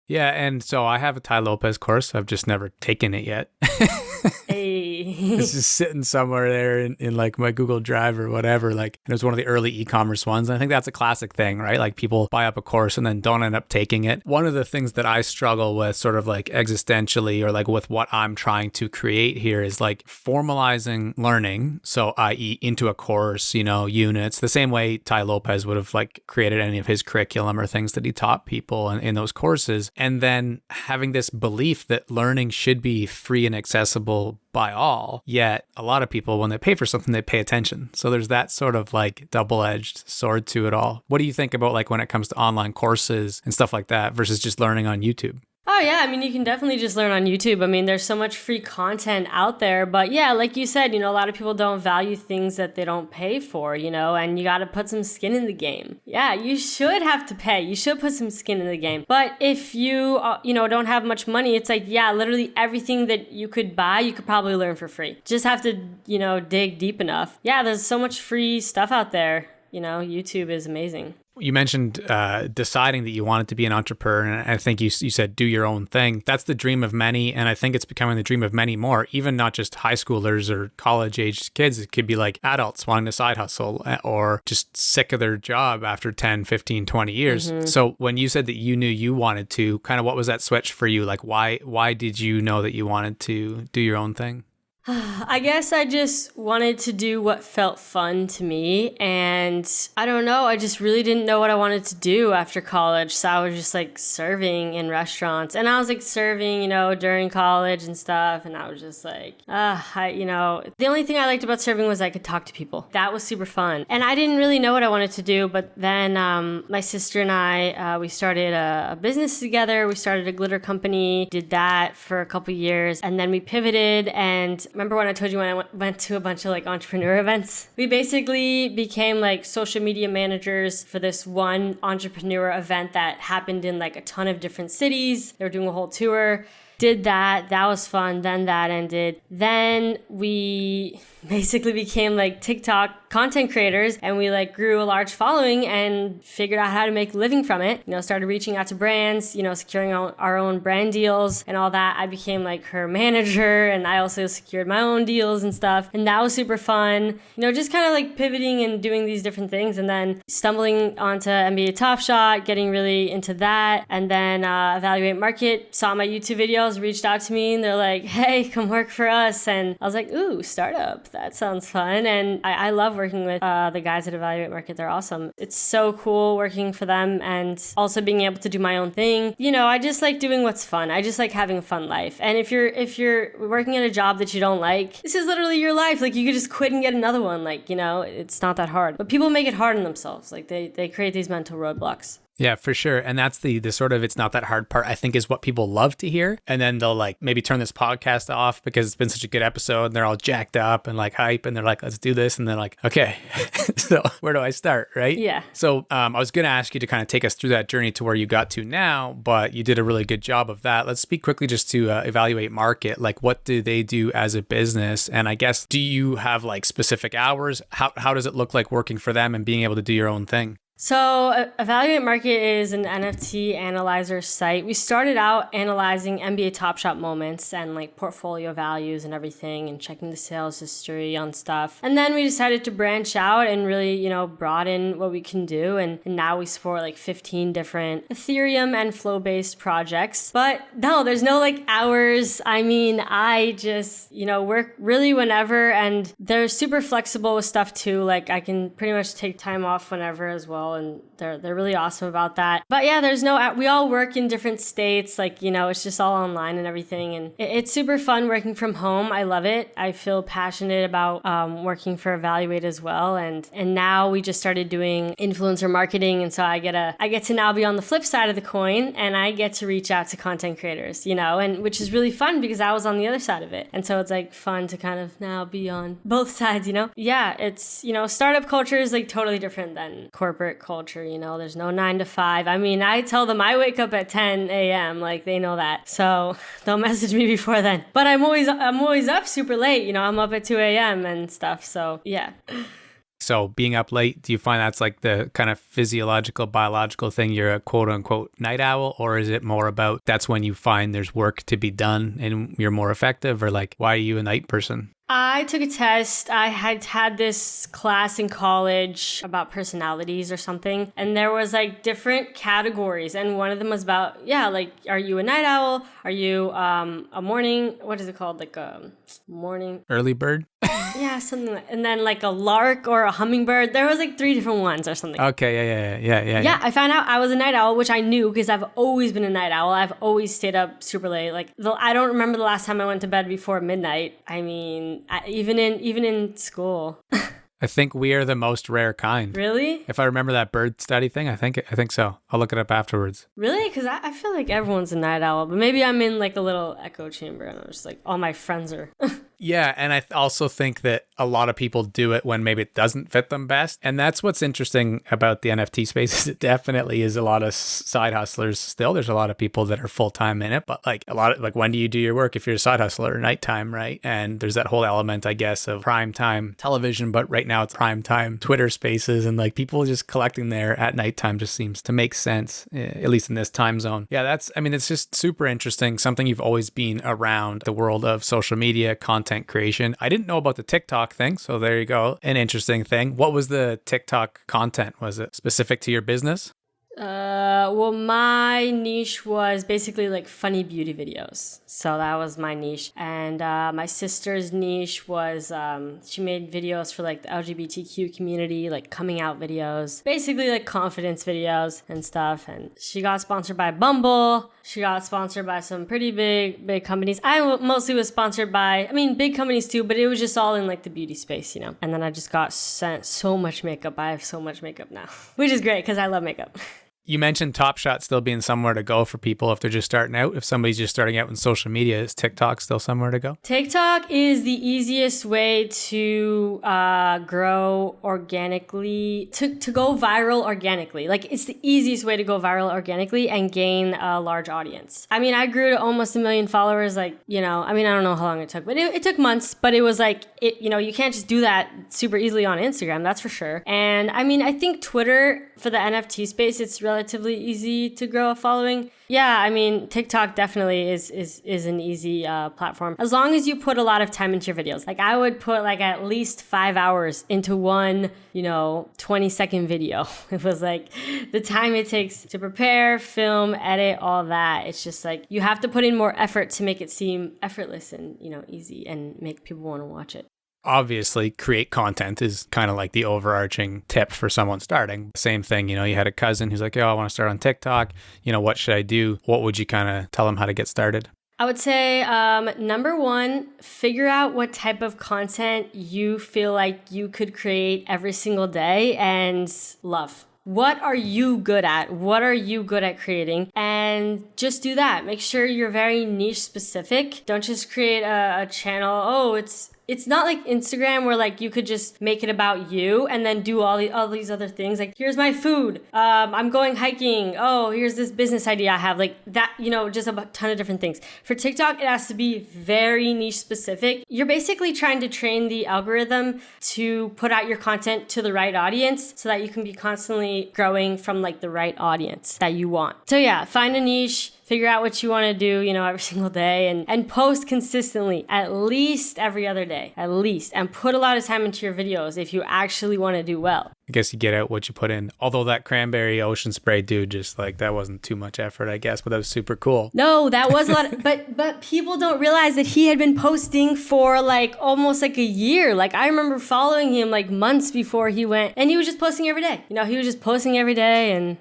Yeah, and so I have a Tai Lopez course. I've just never taken it yet. Hey. It's just sitting somewhere there in like my Google Drive or whatever. Like it was one of the early e-commerce ones. And I think that's a classic thing, right? Like people buy up a course and then don't end up taking it. One of the things that I struggle with sort of like existentially or like with what I'm trying to create here is like formalizing learning. So i.e. into a course, units, the same way Tai Lopez would have like created any of his curriculum or things that he taught people in those courses. And then having this belief that learning should be free and accessible by all, yet a lot of people, when they pay for something, they pay attention. So there's that sort of like double-edged sword to it all. What do you think about like when it comes to online courses and stuff like that versus just learning on YouTube? Oh, yeah. You can definitely just learn on YouTube. There's so much free content out there. But yeah, like you said, a lot of people don't value things that they don't pay for, and you got to put some skin in the game. Yeah, you should have to pay. You should put some skin in the game. But if you, don't have much money, it's like, yeah, literally everything that you could buy, you could probably learn for free. Just have to, dig deep enough. Yeah, there's so much free stuff out there. YouTube is amazing. You mentioned deciding that you wanted to be an entrepreneur, and I think you said do your own thing. That's the dream of many, and I think it's becoming the dream of many more, even not just high schoolers or college-aged kids. It could be like adults wanting to side hustle or just sick of their job after 10, 15, 20 years. Mm-hmm. So when you said that you knew you wanted to, kind of what was that switch for you? Like why did you know that you wanted to do your own thing? I guess I just wanted to do what felt fun to me. And I don't know, I just really didn't know what I wanted to do after college. So I was just like serving in restaurants. And I was like serving, during college and stuff. And I was just like, the only thing I liked about serving was I could talk to people. That was super fun. And I didn't really know what I wanted to do. But then my sister and I, we started a business together. We started a glitter company, did that for a couple years. And then we pivoted and remember when I told you when I went to a bunch of like entrepreneur events? We basically became like social media managers for this one entrepreneur event that happened in like a ton of different cities. They were doing a whole tour. Did that. That was fun. Then that ended. Then we basically became like TikTok content creators and we like grew a large following and figured out how to make a living from it. Started reaching out to brands, securing our own brand deals and all that. I became like her manager and I also secured my own deals and stuff. And that was super fun. Just kind of like pivoting and doing these different things and then stumbling onto NBA Top Shot, getting really into that. And then Evaluate Market saw my YouTube videos, reached out to me and they're like, hey, come work for us. And I was like, ooh, startup. That sounds fun. And I love working with the guys at Evaluate Market. They're awesome. It's so cool working for them and also being able to do my own thing. I just like doing what's fun. I just like having a fun life. And if you're working at a job that you don't like, this is literally your life. Like you could just quit and get another one. Like, it's not that hard. But people make it hard on themselves. Like they create these mental roadblocks. Yeah, for sure. And that's the sort of it's not that hard part, I think, is what people love to hear. And then they'll like maybe turn this podcast off because it's been such a good episode and they're all jacked up and like hype and they're like, let's do this. And they're like, okay, so where do I start? Right? Yeah. So I was going to ask you to kind of take us through that journey to where you got to now, but you did a really good job of that. Let's speak quickly just to Evaluate Market. Like what do they do as a business? And I guess, do you have like specific hours? How does it look like working for them and being able to do your own thing? So Evaluate Market is an NFT analyzer site. We started out analyzing NBA Top Shot moments and like portfolio values and everything and checking the sales history on stuff. And then we decided to branch out and really, broaden what we can do. And now we support like 15 different Ethereum and flow-based projects. But no, there's no like hours. I just, work really whenever and they're super flexible with stuff too. Like I can pretty much take time off whenever as well. all, and they're really awesome about that. But yeah, we all work in different states, like, it's just all online and everything, and it's super fun working from home. I love it. I feel passionate about working for Evaluate as well, and now we just started doing influencer marketing, and so I get to now be on the flip side of the coin, and I get to reach out to content creators, and which is really fun because I was on the other side of it, and so it's like fun to kind of now be on both sides. Yeah, it's startup culture is like totally different than corporate culture. There's no 9 to 5. I mean, I tell them I wake up at 10 a.m. like they know that, so they'll message me before then, but I'm always up super late. I'm up at 2 a.m. and stuff, so yeah. So being up late, do you find that's like the kind of physiological, biological thing? You're a quote unquote night owl, or is it more about that's when you find there's work to be done and you're more effective, or like, why are you a night person? I took a test. I had this class in college about personalities or something, and there was like different categories, and one of them was about, like, are you a night owl? Are you a morning, what is it called? Like a morning... Early bird? Yeah, something like, and then like a lark or a hummingbird. There was like 3 different ones or something. Okay, yeah. Yeah, I found out I was a night owl, which I knew because I've always been a night owl. I've always stayed up super late. Like, I don't remember the last time I went to bed before midnight. I mean, even in school. I think we are the most rare kind. Really? If I remember that bird study thing, I think so. I'll look it up afterwards. Really? Because I feel like everyone's a night owl, but maybe I'm in like a little echo chamber and I'm just like, all my friends are. Yeah, and I also think that a lot of people do it when maybe it doesn't fit them best. And that's what's interesting about the NFT space is it definitely is a lot of side hustlers still. There's a lot of people that are full-time in it, but like a lot of, like, when do you do your work if you're a side hustler? Nighttime, right? And there's that whole element, I guess, of prime time television, but right now it's prime time Twitter spaces, and like people just collecting there at nighttime just seems to make sense, at least in this time zone. Yeah, it's just super interesting. Something you've always been around, the world of social media, content creation. I didn't know about the TikTok thing, so there you go. An interesting thing. What was the TikTok content? Was it specific to your business? Well, my niche was basically like funny beauty videos. So that was my niche. And my sister's niche was, she made videos for like the LGBTQ community, like coming out videos, basically like confidence videos and stuff. And she got sponsored by Bumble. She got sponsored by some pretty big companies. I mostly was sponsored by, big companies too, but it was just all in like the beauty space, And then I just got sent so much makeup. I have so much makeup now, which is great because I love makeup. You mentioned Top Shot still being somewhere to go for people if they're just starting out. If somebody's just starting out in social media, is TikTok still somewhere to go? TikTok is the easiest way to grow organically, to go viral organically. Like, it's the easiest way to go viral organically and gain a large audience. I grew to almost 1 million followers. Like, I don't know how long it took, but it took months. But it was like, you can't just do that super easily on Instagram, that's for sure. And I think Twitter, for the NFT space, it's relatively easy to grow a following. Yeah, TikTok definitely is an easy platform. As long as you put a lot of time into your videos. Like, I would put like at least 5 hours into one, 20-second video. It was like the time it takes to prepare, film, edit, all that. It's just like you have to put in more effort to make it seem effortless and, easy and make people want to watch it. Obviously, create content is kind of like the overarching tip for someone starting. Same thing, you had a cousin who's like, I want to start on TikTok. What should I do? What would you kind of tell them how to get started? I would say, number one, figure out what type of content you feel like you could create every single day and love. What are you good at? What are you good at creating? And just do that. Make sure you're very niche specific. Don't just create a channel. It's not like Instagram where like you could just make it about you and then do all these other things. Like, here's my food. I'm going hiking. Oh, here's this business idea I have. Like that, just a ton of different things. For TikTok, it has to be very niche specific. You're basically trying to train the algorithm to put out your content to the right audience so that you can be constantly growing from like the right audience that you want. So yeah, find a niche. figure out what you want to do, every single day and post consistently, at least every other day, at least, and put a lot of time into your videos if you actually want to do well. I guess you get out what you put in. Although that cranberry ocean spray dude, just like that wasn't too much effort, I guess, but that was super cool. No, that was a lot. But people don't realize that he had been posting for like almost like a year. Like I remember following him like months before he went, and he was just posting every day. He was just posting every day and.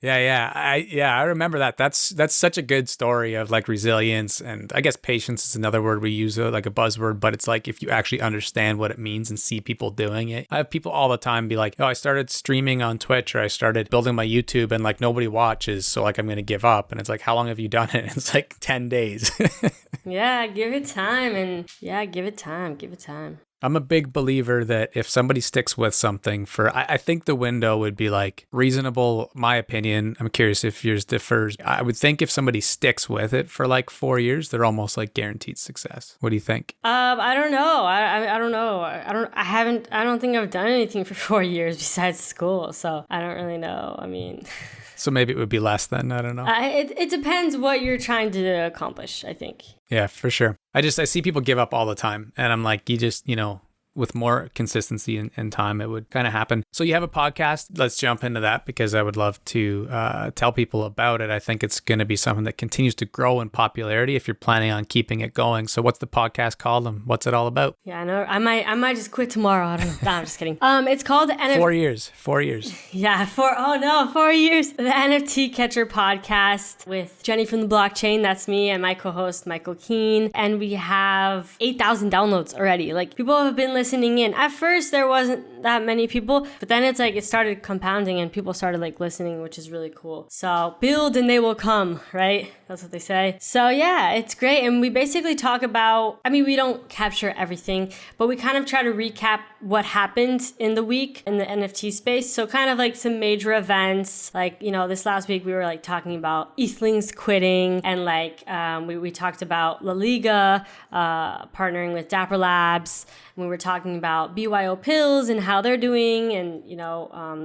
I remember that. That's such a good story of like resilience, and I guess patience is another word we use, like a buzzword, but it's like if you actually understand what it means and see people doing it. I have people all the time be like, oh, I started streaming on Twitch, or I started building my YouTube and like nobody watches, so like I'm going to give up. And it's like, how long have you done it? And it's like 10 days. Yeah, give it time. And yeah, give it time. I'm a big believer that if somebody sticks with something I think the window would be like reasonable, my opinion. I'm curious if yours differs. I would think if somebody sticks with it for like 4 years, they're almost like guaranteed success. What do you think? I don't know. I don't know. I don't think I've done anything for 4 years besides school. So I don't really know. I mean... So maybe it would be less then. I don't know. It depends what you're trying to accomplish, I think. Yeah, for sure. I see people give up all the time. And I'm like, you just, with more consistency and time, it would kind of happen. So you have a podcast. Let's jump into that because I would love to tell people about it. I think it's going to be something that continues to grow in popularity if you're planning on keeping it going. So what's the podcast called and what's it all about? Yeah, I know. I might just quit tomorrow. I don't know. No, I'm just kidding. It's called NFT. 4 years. 4 years. Yeah, 4 years. The NFT Catcher podcast with Jenny from the Blockchain. That's me and my co-host Michael Keane. And we have 8,000 downloads already. Like people have been listening in. At first, there wasn't that many people, but then it's like it started compounding and people started like listening, which is really cool. So build and they will come, right? That's what they say. So yeah, it's great. And we basically talk about, we don't capture everything, but we kind of try to recap what happened in the week in the NFT space. So kind of like some major events, like, this last week we were like talking about Ethlings quitting and like we talked about La Liga partnering with Dapper Labs. We were talking about BYO Pills and how they're doing and,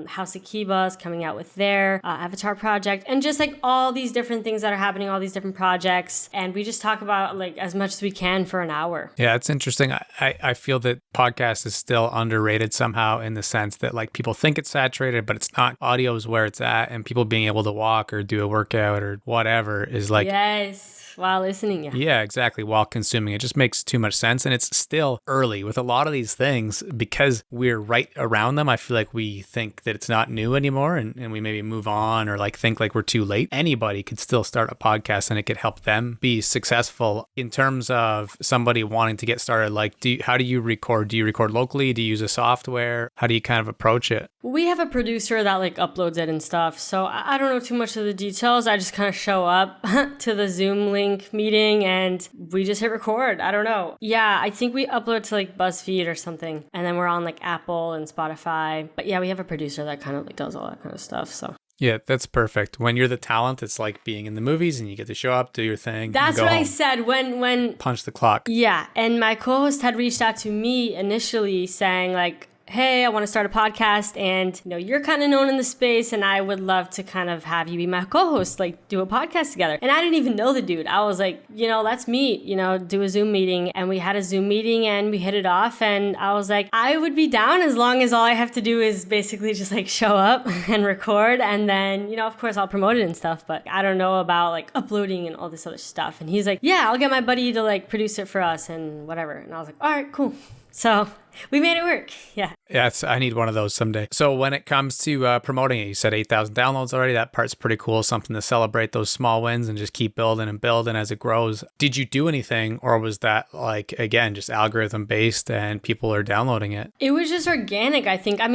House Akiba is coming out with their avatar project and just like all these different things that are happening, all these different projects. And we just talk about like as much as we can for an hour. Yeah, it's interesting. I feel that podcast is still underrated somehow in the sense that like people think it's saturated, but it's not. Audio is where it's at, and people being able to walk or do a workout or whatever is like... Yes. While listening. Yeah, exactly. While consuming. It just makes too much sense. And it's still early with a lot of these things because we're right around them. I feel like we think that it's not new anymore and we maybe move on or like think like we're too late. Anybody could still start a podcast and it could help them be successful. In terms of somebody wanting to get started, like how do you record? Do you record locally? Do you use a software? How do you kind of approach it? We have a producer that like uploads it and stuff. So I don't know too much of the details. I just kind of show up to the Zoom link meeting and we just hit record. I don't know. Yeah, I think we upload to like BuzzFeed or something. And then we're on like Apple and Spotify. But yeah, we have a producer that kind of like does all that kind of stuff. So yeah, that's perfect. When you're the talent, it's like being in the movies and you get to show up, do your thing. That's what home. I said when punch the clock. Yeah, and my co-host had reached out to me initially saying like, hey, I want to start a podcast and, you're kind of known in the space and I would love to kind of have you be my co-host, like do a podcast together. And I didn't even know the dude. I was like, let's meet, do a Zoom meeting. And we had a Zoom meeting and we hit it off. And I was like, I would be down as long as all I have to do is basically just like show up and record. And then, of course I'll promote it and stuff, but I don't know about like uploading and all this other stuff. And he's like, yeah, I'll get my buddy to like produce it for us and whatever. And I was like, all right, cool. So we made it work. Yeah. Yeah, I need one of those someday. So when it comes to promoting it, you said 8,000 downloads already. That part's pretty cool. Something to celebrate those small wins and just keep building and building as it grows. Did you do anything or was that like, again, just algorithm based and people are downloading it? It was just organic, I think. Let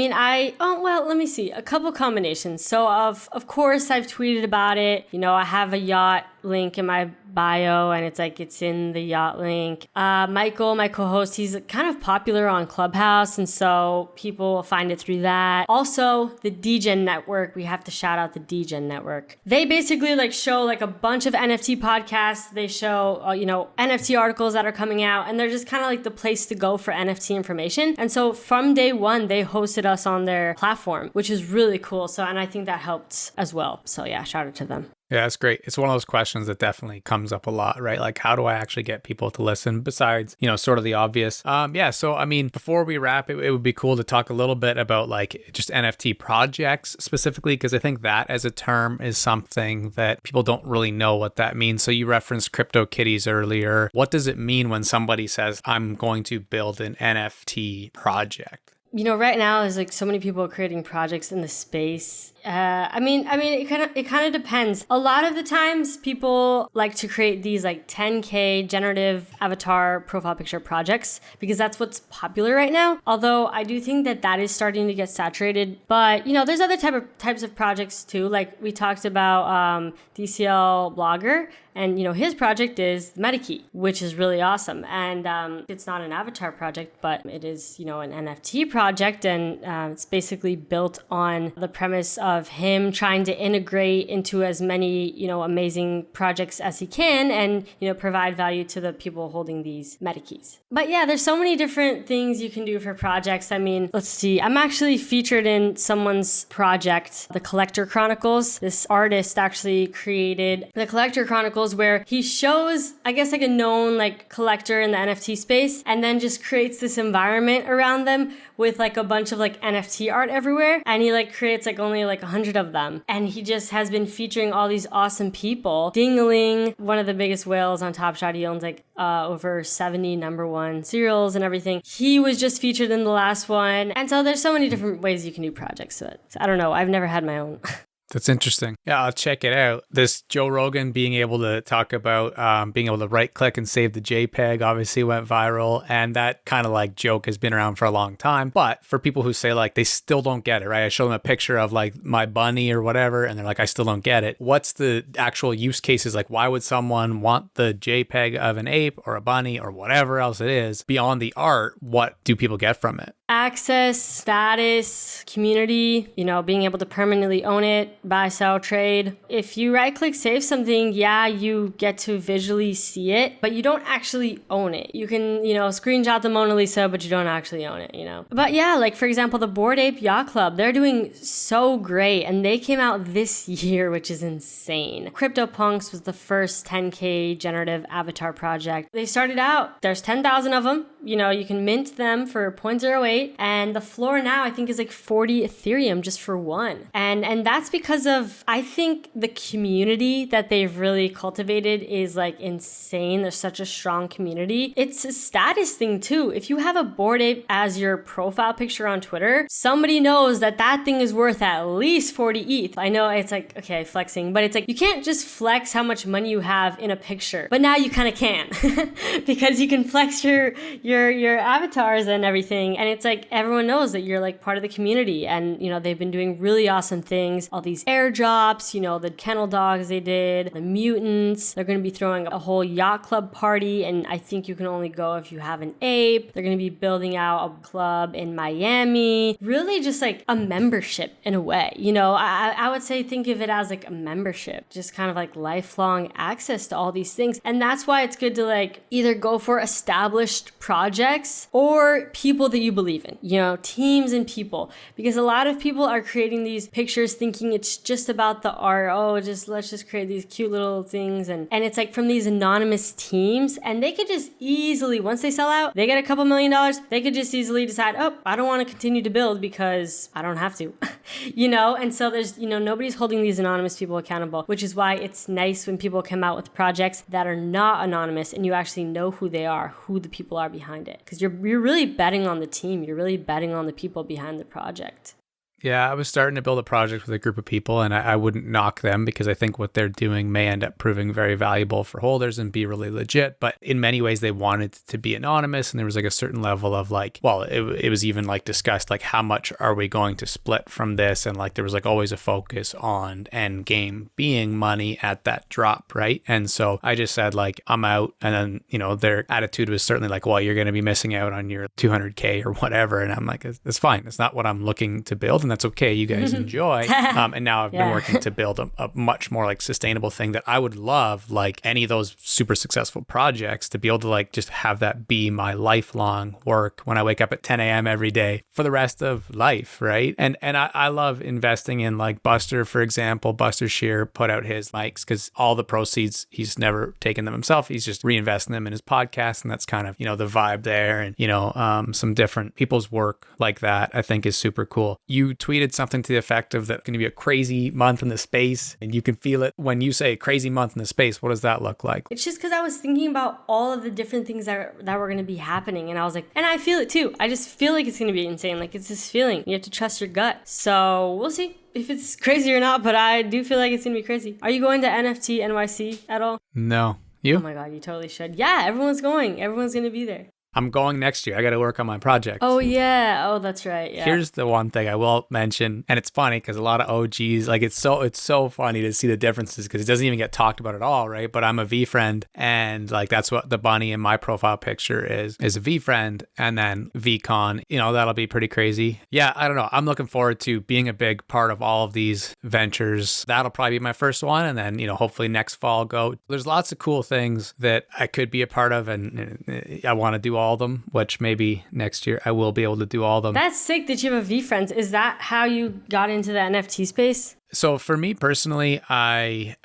me see. A couple combinations. So of course I've tweeted about it. I have a yacht link in my bio and it's in the yacht link. Michael, my co-host, he's kind of popular on Clubhouse and so people will find it through that. Also, the DGen network, we have to shout out the DGen network. They basically like show like a bunch of NFT podcasts. They show, NFT articles that are coming out and they're just kind of like the place to go for NFT information. And so from day one, they hosted us on their platform, which is really cool. So, and I think that helped as well. So yeah, shout out to them. Yeah, that's great. It's one of those questions that definitely comes up a lot, right? Like, how do I actually get people to listen besides, sort of the obvious? Yeah. So, I mean, before we wrap, it would be cool to talk a little bit about like just NFT projects specifically, because I think that as a term is something that people don't really know what that means. So you referenced CryptoKitties earlier. What does it mean when somebody says, I'm going to build an NFT project? Right now there's like so many people creating projects in the space. It kind of depends. A lot of the times people like to create these like 10K generative avatar profile picture projects because that's what's popular right now. Although I do think that is starting to get saturated. But there's other types of projects too. Like we talked about DCL Blogger. And, his project is MetaKey, which is really awesome. And it's not an avatar project, but it is, an NFT project. And it's basically built on the premise of him trying to integrate into as many, amazing projects as he can and, provide value to the people holding these MetaKeys. But yeah, there's so many different things you can do for projects. I mean, let's see. I'm actually featured in someone's project, The Collector Chronicles. This artist actually created The Collector Chronicles where he shows, I guess, like a known like collector in the NFT space and then just creates this environment around them with like a bunch of like NFT art everywhere. And he like creates like only like 100 of them. And he just has been featuring all these awesome people. Dingling, one of the biggest whales on Top Shot. He owns like over 70 number one serials and everything. He was just featured in the last one. And so there's so many different ways you can do projects to it. So I don't know. I've never had my own. That's interesting. Yeah, I'll check it out. This Joe Rogan being able to talk about being able to right click and save the JPEG obviously went viral. And that kind of like joke has been around for a long time. But for people who say like they still don't get it, right? I show them a picture of like my bunny or whatever, and they're like, I still don't get it. What's the actual use cases? Like, why would someone want the JPEG of an ape or a bunny or whatever else it is beyond the art? What do people get from it? Access, status, community, being able to permanently own it, buy, sell, trade. If you right click save something, yeah, you get to visually see it, but you don't actually own it. You can, screenshot the Mona Lisa, but you don't actually own it, But yeah, like for example, the Bored Ape Yacht Club, they're doing so great and they came out this year, which is insane. CryptoPunks was the first 10K generative avatar project. They started out, there's 10,000 of them. You can mint them for 0.08 and the floor now I think is like 40 Ethereum just for one. And that's because of, I think the community that they've really cultivated is like insane. There's such a strong community. It's a status thing too. If you have a Bored Ape as your profile picture on Twitter, somebody knows that thing is worth at least 40 ETH. I know it's like, okay, flexing, but it's like, you can't just flex how much money you have in a picture, but now you kind of can because you can flex your avatars and everything. And it's like, everyone knows that you're like part of the community and, they've been doing really awesome things. All these airdrops, the kennel dogs they did, the mutants. They're going to be throwing a whole yacht club party. And I think you can only go if you have an ape. They're going to be building out a club in Miami. Really just like a membership in a way. I would say think of it as like a membership, just kind of like lifelong access to all these things. And that's why it's good to like either go for established projects or people that you believe in, teams and people, because a lot of people are creating these pictures thinking it's just about the art. Let's just create these cute little things. And it's like from these anonymous teams and they could just easily, once they sell out, they get a couple $1 million, they could just easily decide, I don't want to continue to build because I don't have to, and so there's, nobody's holding these anonymous people accountable, which is why it's nice when people come out with projects that are not anonymous and you actually know who they are, who the people are behind it. Because you're really betting on the team. You're really betting on the people behind the project. Yeah, I was starting to build a project with a group of people and I wouldn't knock them because I think what they're doing may end up proving very valuable for holders and be really legit. But in many ways, they wanted to be anonymous. And there was like a certain level of like, well, it was even like discussed, like how much are we going to split from this? And like there was like always a focus on end game being money at that drop, right? And so I just said like, I'm out. And then, their attitude was certainly like, well, you're going to be missing out on your 200K or whatever. And I'm like, it's fine. It's not what I'm looking to build. and that's okay. You guys enjoy. And now I've been working to build a much more like sustainable thing that I would love, like any of those super successful projects, to be able to like just have that be my lifelong work when I wake up at 10 a.m. every day for the rest of life, right? And I love investing in like Buster, for example. Buster Shear put out his mics because all the proceeds, he's never taken them himself. He's just reinvesting them in his podcast. And that's kind of, the vibe there. And, some different people's work like that, I think is super cool. You tweeted something to the effect of that going to be a crazy month in the space, and you can feel it when you say crazy month in the space. What does that look like? It's just because I was thinking about all of the different things that were going to be happening. And I was like, and I feel it too. I just feel like it's going to be insane. Like it's this feeling. You have to trust your gut. So we'll see if it's crazy or not, but I do feel like it's going to be crazy. Are you going to NFT NYC at all? No. You? Oh my God, you totally should. Yeah, everyone's going. Everyone's going to be there. I'm going next year. I got to work on my project. Oh, yeah. Oh, that's right. Yeah. Here's the one thing I will mention, and it's funny because a lot of OGs, like it's so funny to see the differences because it doesn't even get talked about at all, right? But I'm a V friend, and like that's what the bunny in my profile picture is a V friend, and then VCon. That'll be pretty crazy. Yeah, I don't know. I'm looking forward to being a big part of all of these ventures. That'll probably be my first one, and then hopefully next fall go. There's lots of cool things that I could be a part of, and I want to do all of them, which maybe next year I will be able to do all of them. That's sick that you have a V Friends. Is that how you got into the NFT space? So for me personally, I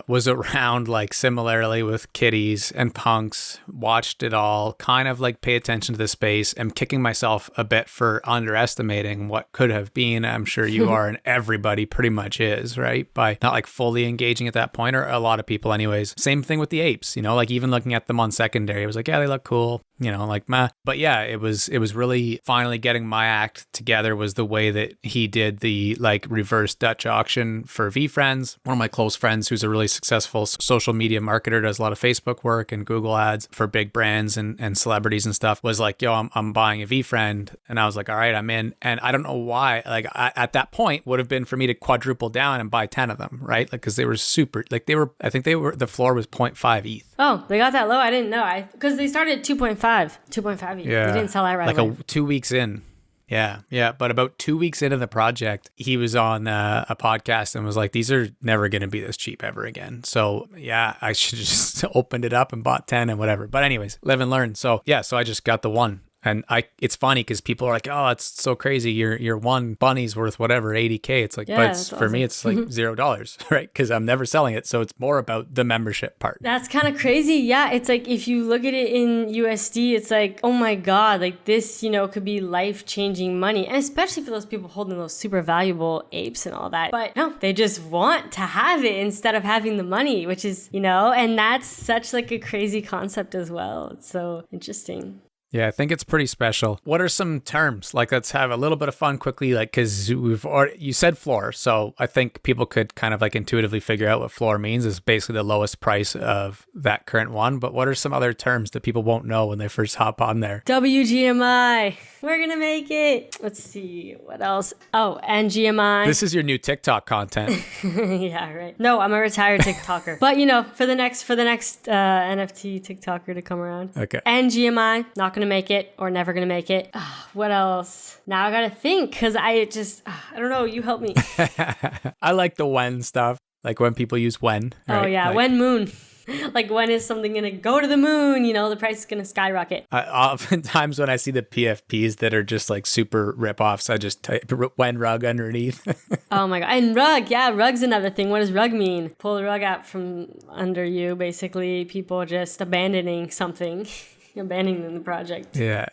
was around like similarly with kitties and punks, watched it all, kind of like pay attention to the space. I'm kicking myself a bit for underestimating what could have been. I'm sure you are, and everybody pretty much is, right? By not like fully engaging at that point, or a lot of people anyways. Same thing with the apes, like even looking at them on secondary, I was like, yeah, they look cool, like meh. But yeah, it was really finally getting my act together was the way that he did the like reverse Dutch auction for VFriends. One of my close friends who's a really successful social media marketer, does a lot of Facebook work and Google ads for big brands and celebrities and stuff, was like, yo, I'm buying a VFriend. And I was like, all right, I'm in. And I don't know why, like at that point would have been for me to quadruple down and buy 10 of them, right? Like, cause they were super, like I think the floor was 0.5 ETH. Oh, they got that low? I didn't know. Because they started at 2.5 ETH. Yeah. They didn't sell that right away. 2 weeks in. Yeah. But about 2 weeks into the project, he was on a podcast and was like, these are never going to be this cheap ever again. So yeah, I should just opened it up and bought 10 and whatever. But anyways, live and learn. So yeah, so I just got the one. And it's funny because people are like, oh, it's so crazy. Your one bunny's worth whatever, 80K. It's like, but for me, it's like $0, right? Because I'm never selling it. So it's more about the membership part. That's kind of crazy. Yeah. It's like, if you look at it in USD, it's like, oh my God, like this, could be life-changing money. And especially for those people holding those super valuable apes and all that. But no, they just want to have it instead of having the money, which is, and that's such like a crazy concept as well. It's so interesting. Yeah, I think it's pretty special. What are some terms? Like, let's have a little bit of fun quickly, like, because you said floor. So I think people could kind of like intuitively figure out what floor means. Is basically the lowest price of that current one. But what are some other terms that people won't know when they first hop on there? WGMI. We're going to make it. Let's see. What else? Oh, and GMI. This is your new TikTok content. Yeah, right. No, I'm a retired TikToker. But, for the next NFT TikToker to come around. Okay. And GMI, not going to make it or never going to make it. What else? Now I got to think because I don't know. You help me. I like the when stuff. Like when people use when. Right? Oh, yeah. Like, when moon. Like, when is something going to go to the moon? The price is going to skyrocket. Oftentimes when I see the PFPs that are just like super ripoffs, I just type when rug underneath. Oh my God. And rug. Yeah, rug's another thing. What does rug mean? Pull the rug out from under you. Basically, people just abandoning something. Abandoning the project. Yeah.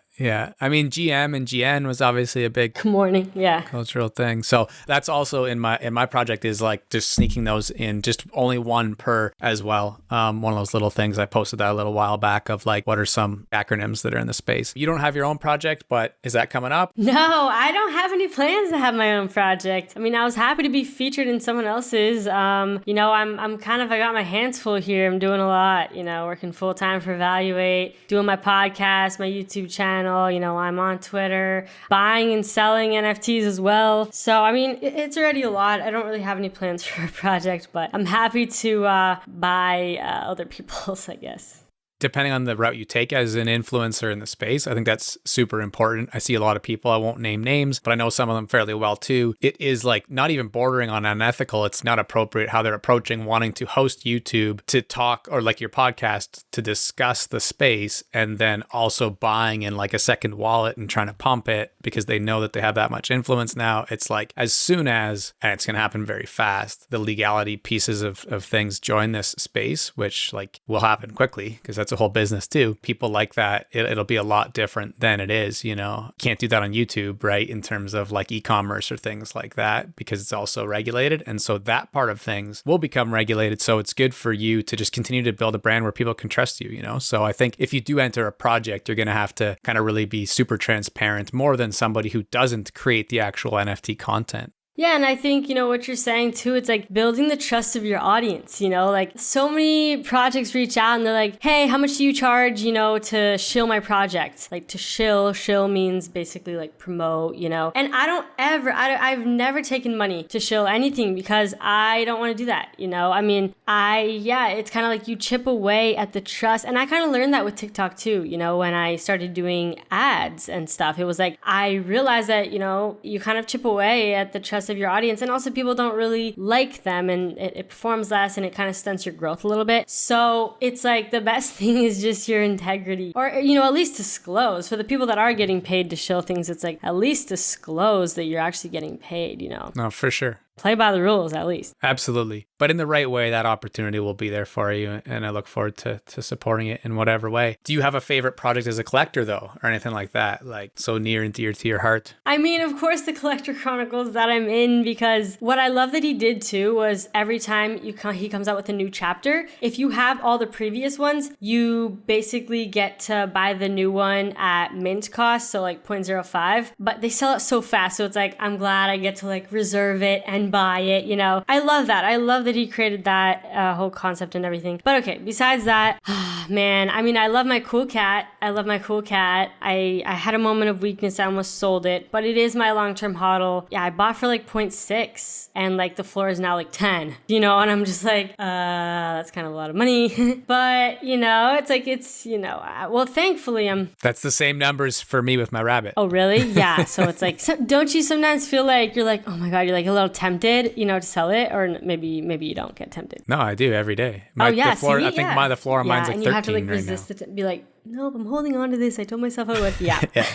I mean, GM and GN was obviously a big cultural thing. So that's also in my project is like just sneaking those in, just only one per as well. One of those little things I posted that a little while back of like, what are some acronyms that are in the space? You don't have your own project, but is that coming up? No, I don't have any plans to have my own project. I mean, I was happy to be featured in someone else's. I'm kind of, I got my hands full here. I'm doing a lot, working full time for Evaluate, doing my podcast, my YouTube channel. I'm on Twitter, buying and selling NFTs as well. So, I mean, it's already a lot. I don't really have any plans for a project, but I'm happy to buy other people's, I guess. depending on the route you take as an influencer in the space, I think that's super important. I see a lot of people, I won't name names, but I know some of them fairly well too. It is like not even bordering on unethical. It's not appropriate how they're approaching wanting to host YouTube to talk, or like your podcast to discuss the space, and then also buying in like a second wallet and trying to pump it because they know that they have that much influence now. It's like as soon as, and it's going to happen very fast, the legality pieces of things join this space, which like will happen quickly because that's a whole business too. People like that, it'll be a lot different than it is, you know. Can't do that on YouTube, right? In terms of like e-commerce or things like that, because it's also regulated. And so that part of things will become regulated. So it's good for you to just continue to build a brand where people can trust you, you know? So I think if you do enter a project, you're going to have to kind of really be super transparent more than somebody who doesn't create the actual NFT content. Yeah, and I think, you know, what you're saying too, it's like building the trust of your audience, you know, like so many projects reach out and they're like, hey, how much do you charge, you know, to shill my project? Like to shill means basically like promote, you know, and I've never taken money to shill anything because I don't want to do that, you know, I mean, it's kind of like you chip away at the trust. And I kind of learned that with TikTok too, you know, when I started doing ads and stuff, it was like, I realized that, you know, you kind of chip away at the trust of your audience, and also people don't really like them, and it performs less, and it kind of stunts your growth a little bit. So it's like the best thing is just your integrity, or, you know, at least disclose for the people that are getting paid to show things. It's like at least disclose that you're actually getting paid, you know. No, for sure. Play by the rules, at least. Absolutely. But in the right way, that opportunity will be there for you. And I look forward to supporting it in whatever way. Do you have a favorite project as a collector, though, or anything like that? Like so near and dear to your heart? I mean, of course, the Collector Chronicles that I'm in, because what I love that he did too was every time he comes out with a new chapter, if you have all the previous ones, you basically get to buy the new one at mint cost, so like 0.05. But they sell it so fast. So it's like, I'm glad I get to like reserve it and buy it, you know. I love that. I love that he created that whole concept and everything. But okay, besides that, man, I mean, I love my cool cat. I had a moment of weakness. I almost sold it, but it is my long-term hodl. Yeah, I bought for like 0.6 and like the floor is now like 10, you know, and I'm just like, that's kind of a lot of money. But, you know, it's, you know, well, thankfully That's the same numbers for me with my rabbit. Oh, really? Yeah. So it's like, don't you sometimes feel like you're like, oh my God, you're like a little tempted, you know, to sell it? Or maybe you don't get tempted. No, I do every day. The floor on mine's like 13 right now. And you have to like resist it, be like, nope, I'm holding on to this. I told myself I would. Yeah. Yeah.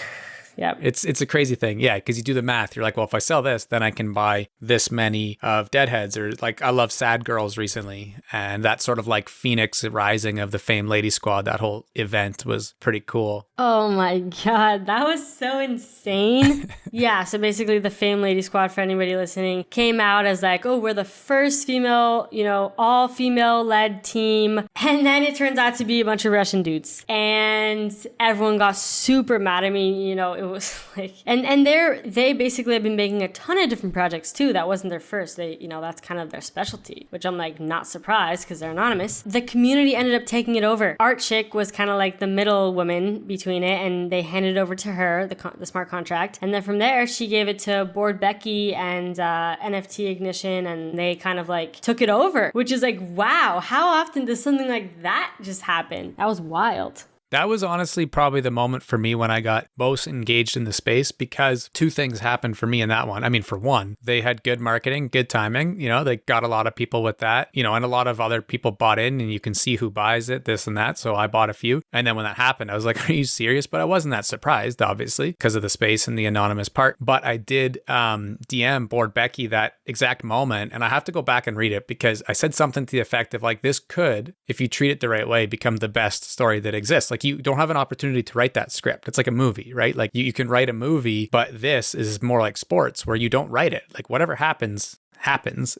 Yeah. It's a crazy thing. Yeah. Because you do the math. You're like, well, if I sell this, then I can buy this many of Deadheads, or like I love Sad Girls recently. And that sort of like Phoenix rising of the Fame Lady Squad, that whole event was pretty cool. Oh my God. That was so insane. Yeah. So basically the Fame Lady Squad, for anybody listening, came out as like, oh, we're the first female, you know, all female led team. And then it turns out to be a bunch of Russian dudes. And everyone got super mad at me, you know. It was like, and they basically have been making a ton of different projects too. That wasn't their first. They, you know, that's kind of their specialty, which I'm like not surprised because they're anonymous. The community ended up taking it over. Art Chick was kind of like the middle woman between it, and they handed it over to her, the smart contract. And then from there, she gave it to Board Becky and NFT Ignition, and they kind of like took it over, which is like, wow, how often does something like that just happen? That was wild. That was honestly probably the moment for me when I got most engaged in the space, because two things happened for me in that one. I mean, for one, they had good marketing, good timing, you know, they got a lot of people with that, you know, and a lot of other people bought in, and you can see who buys it, this and that. So I bought a few. And then when that happened, I was like, are you serious? But I wasn't that surprised, obviously, because of the space and the anonymous part. But I did DM Board Becky that exact moment. And I have to go back and read it, because I said something to the effect of like, this could, if you treat it the right way, become the best story that exists. Like, you don't have an opportunity to write that script. It's like a movie, right? Like you can write a movie, but this is more like sports where you don't write it. Like whatever happens,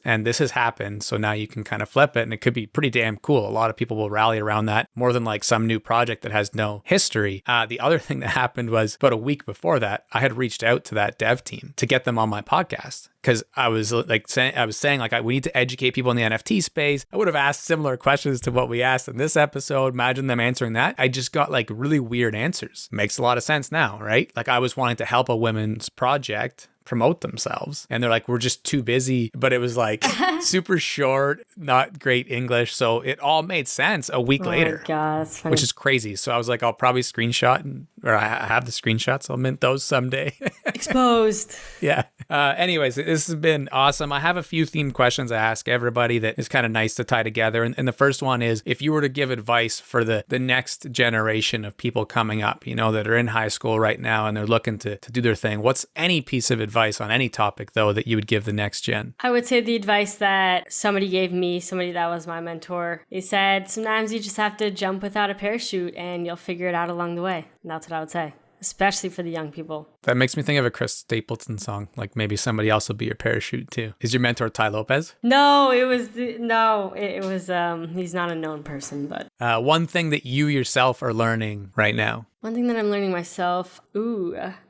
and this has happened. So now you can kind of flip it, and it could be pretty damn cool. A lot of people will rally around that more than like some new project that has no history. The other thing that happened was about a week before that, I had reached out to that dev team to get them on my podcast. Because I was saying we need to educate people in the NFT space. I would have asked similar questions to what we asked in this episode. Imagine them answering that. I just got like really weird answers. Makes a lot of sense now, right? Like I was wanting to help a women's project promote themselves. And they're like, we're just too busy. But it was like super short, not great English. So it all made sense a week later. Oh my God, that's funny. Which is crazy. So I was like, I'll probably screenshot or I have the screenshots. I'll mint those someday. Exposed. Yeah. Anyways, this has been awesome. I have a few themed questions I ask everybody that is kind of nice to tie together. And the first one is, if you were to give advice for the next generation of people coming up, that are in high school right now and they're looking to do their thing, what's any piece of advice on any topic, though, that you would give the next gen? I would say the advice that somebody gave me, somebody that was my mentor, they said, sometimes you just have to jump without a parachute and you'll figure it out along the way. And that's what I would say, especially for the young people. That makes me think of a Chris Stapleton song, like maybe somebody else will be your parachute too. Is your mentor Ty Lopez? No, it was he's not a known person, but. One thing that you yourself are learning right now. One thing that I'm learning myself,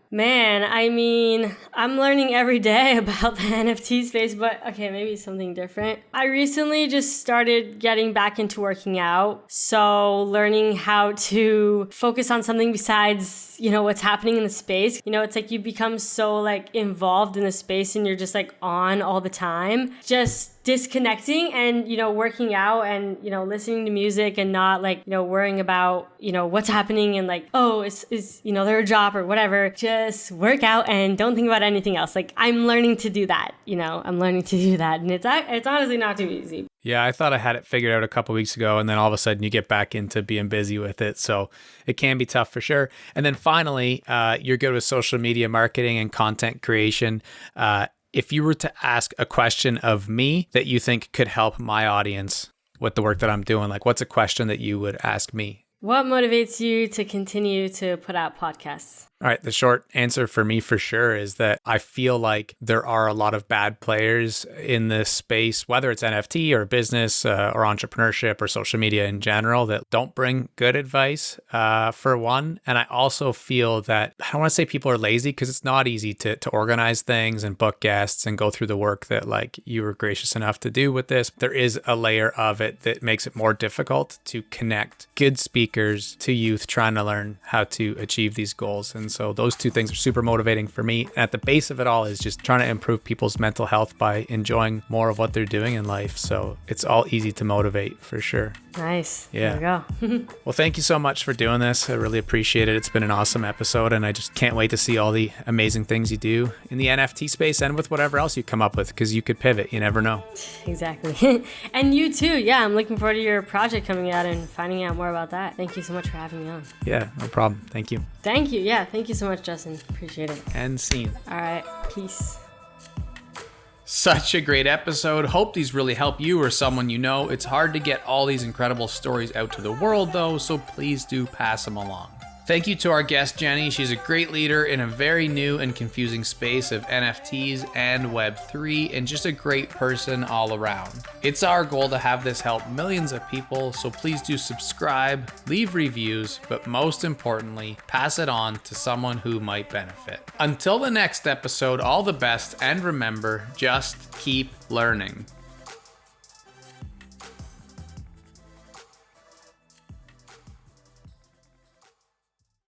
man, I mean, I'm learning every day about the NFT space, but okay, maybe something different. I recently just started getting back into working out. So learning how to focus on something besides, what's happening in the space. It's like you become so like involved in the space and you're just like on all the time. Just disconnecting and, working out and, listening to music and not like, worrying about, what's happening and like, oh, is there a drop or whatever. Just work out and don't think about anything else. Like I'm learning to do that, I'm learning to do that. And it's honestly not too easy. Yeah, I thought I had it figured out a couple weeks ago, and then all of a sudden you get back into being busy with it. So it can be tough for sure. And then finally, you're good with social media marketing and content creation. If you were to ask a question of me that you think could help my audience with the work that I'm doing, like what's a question that you would ask me? What motivates you to continue to put out podcasts? All right. The short answer for me for sure is that I feel like there are a lot of bad players in this space, whether it's NFT or business or entrepreneurship or social media in general, that don't bring good advice for one. And I also feel that I don't want to say people are lazy because it's not easy to organize things and book guests and go through the work that like you were gracious enough to do with this. There is a layer of it that makes it more difficult to connect good speakers to youth trying to learn how to achieve these goals. And so those two things are super motivating for me. And at the base of it all is just trying to improve people's mental health by enjoying more of what they're doing in life. So it's all easy to motivate for sure. Nice. Yeah. There we go. Well, thank you so much for doing this. I really appreciate it. It's been an awesome episode, and I just can't wait to see all the amazing things you do in the NFT space and with whatever else you come up with, because you could pivot. You never know. Exactly. And you too. Yeah, I'm looking forward to your project coming out and finding out more about that. Thank you so much for having me on. Yeah, no problem. Thank you. Thank you. Yeah, thank you so much, Justin. Appreciate it. And scene. All right. Peace. Such a great episode. Hope these really help you or someone you know. It's hard to get all these incredible stories out to the world though, so please do pass them along. Thank you to our guest, Jenny. She's a great leader in a very new and confusing space of NFTs and Web3, and just a great person all around. It's our goal to have this help millions of people, so please do subscribe, leave reviews, but most importantly, pass it on to someone who might benefit. Until the next episode, all the best, and remember, just keep learning.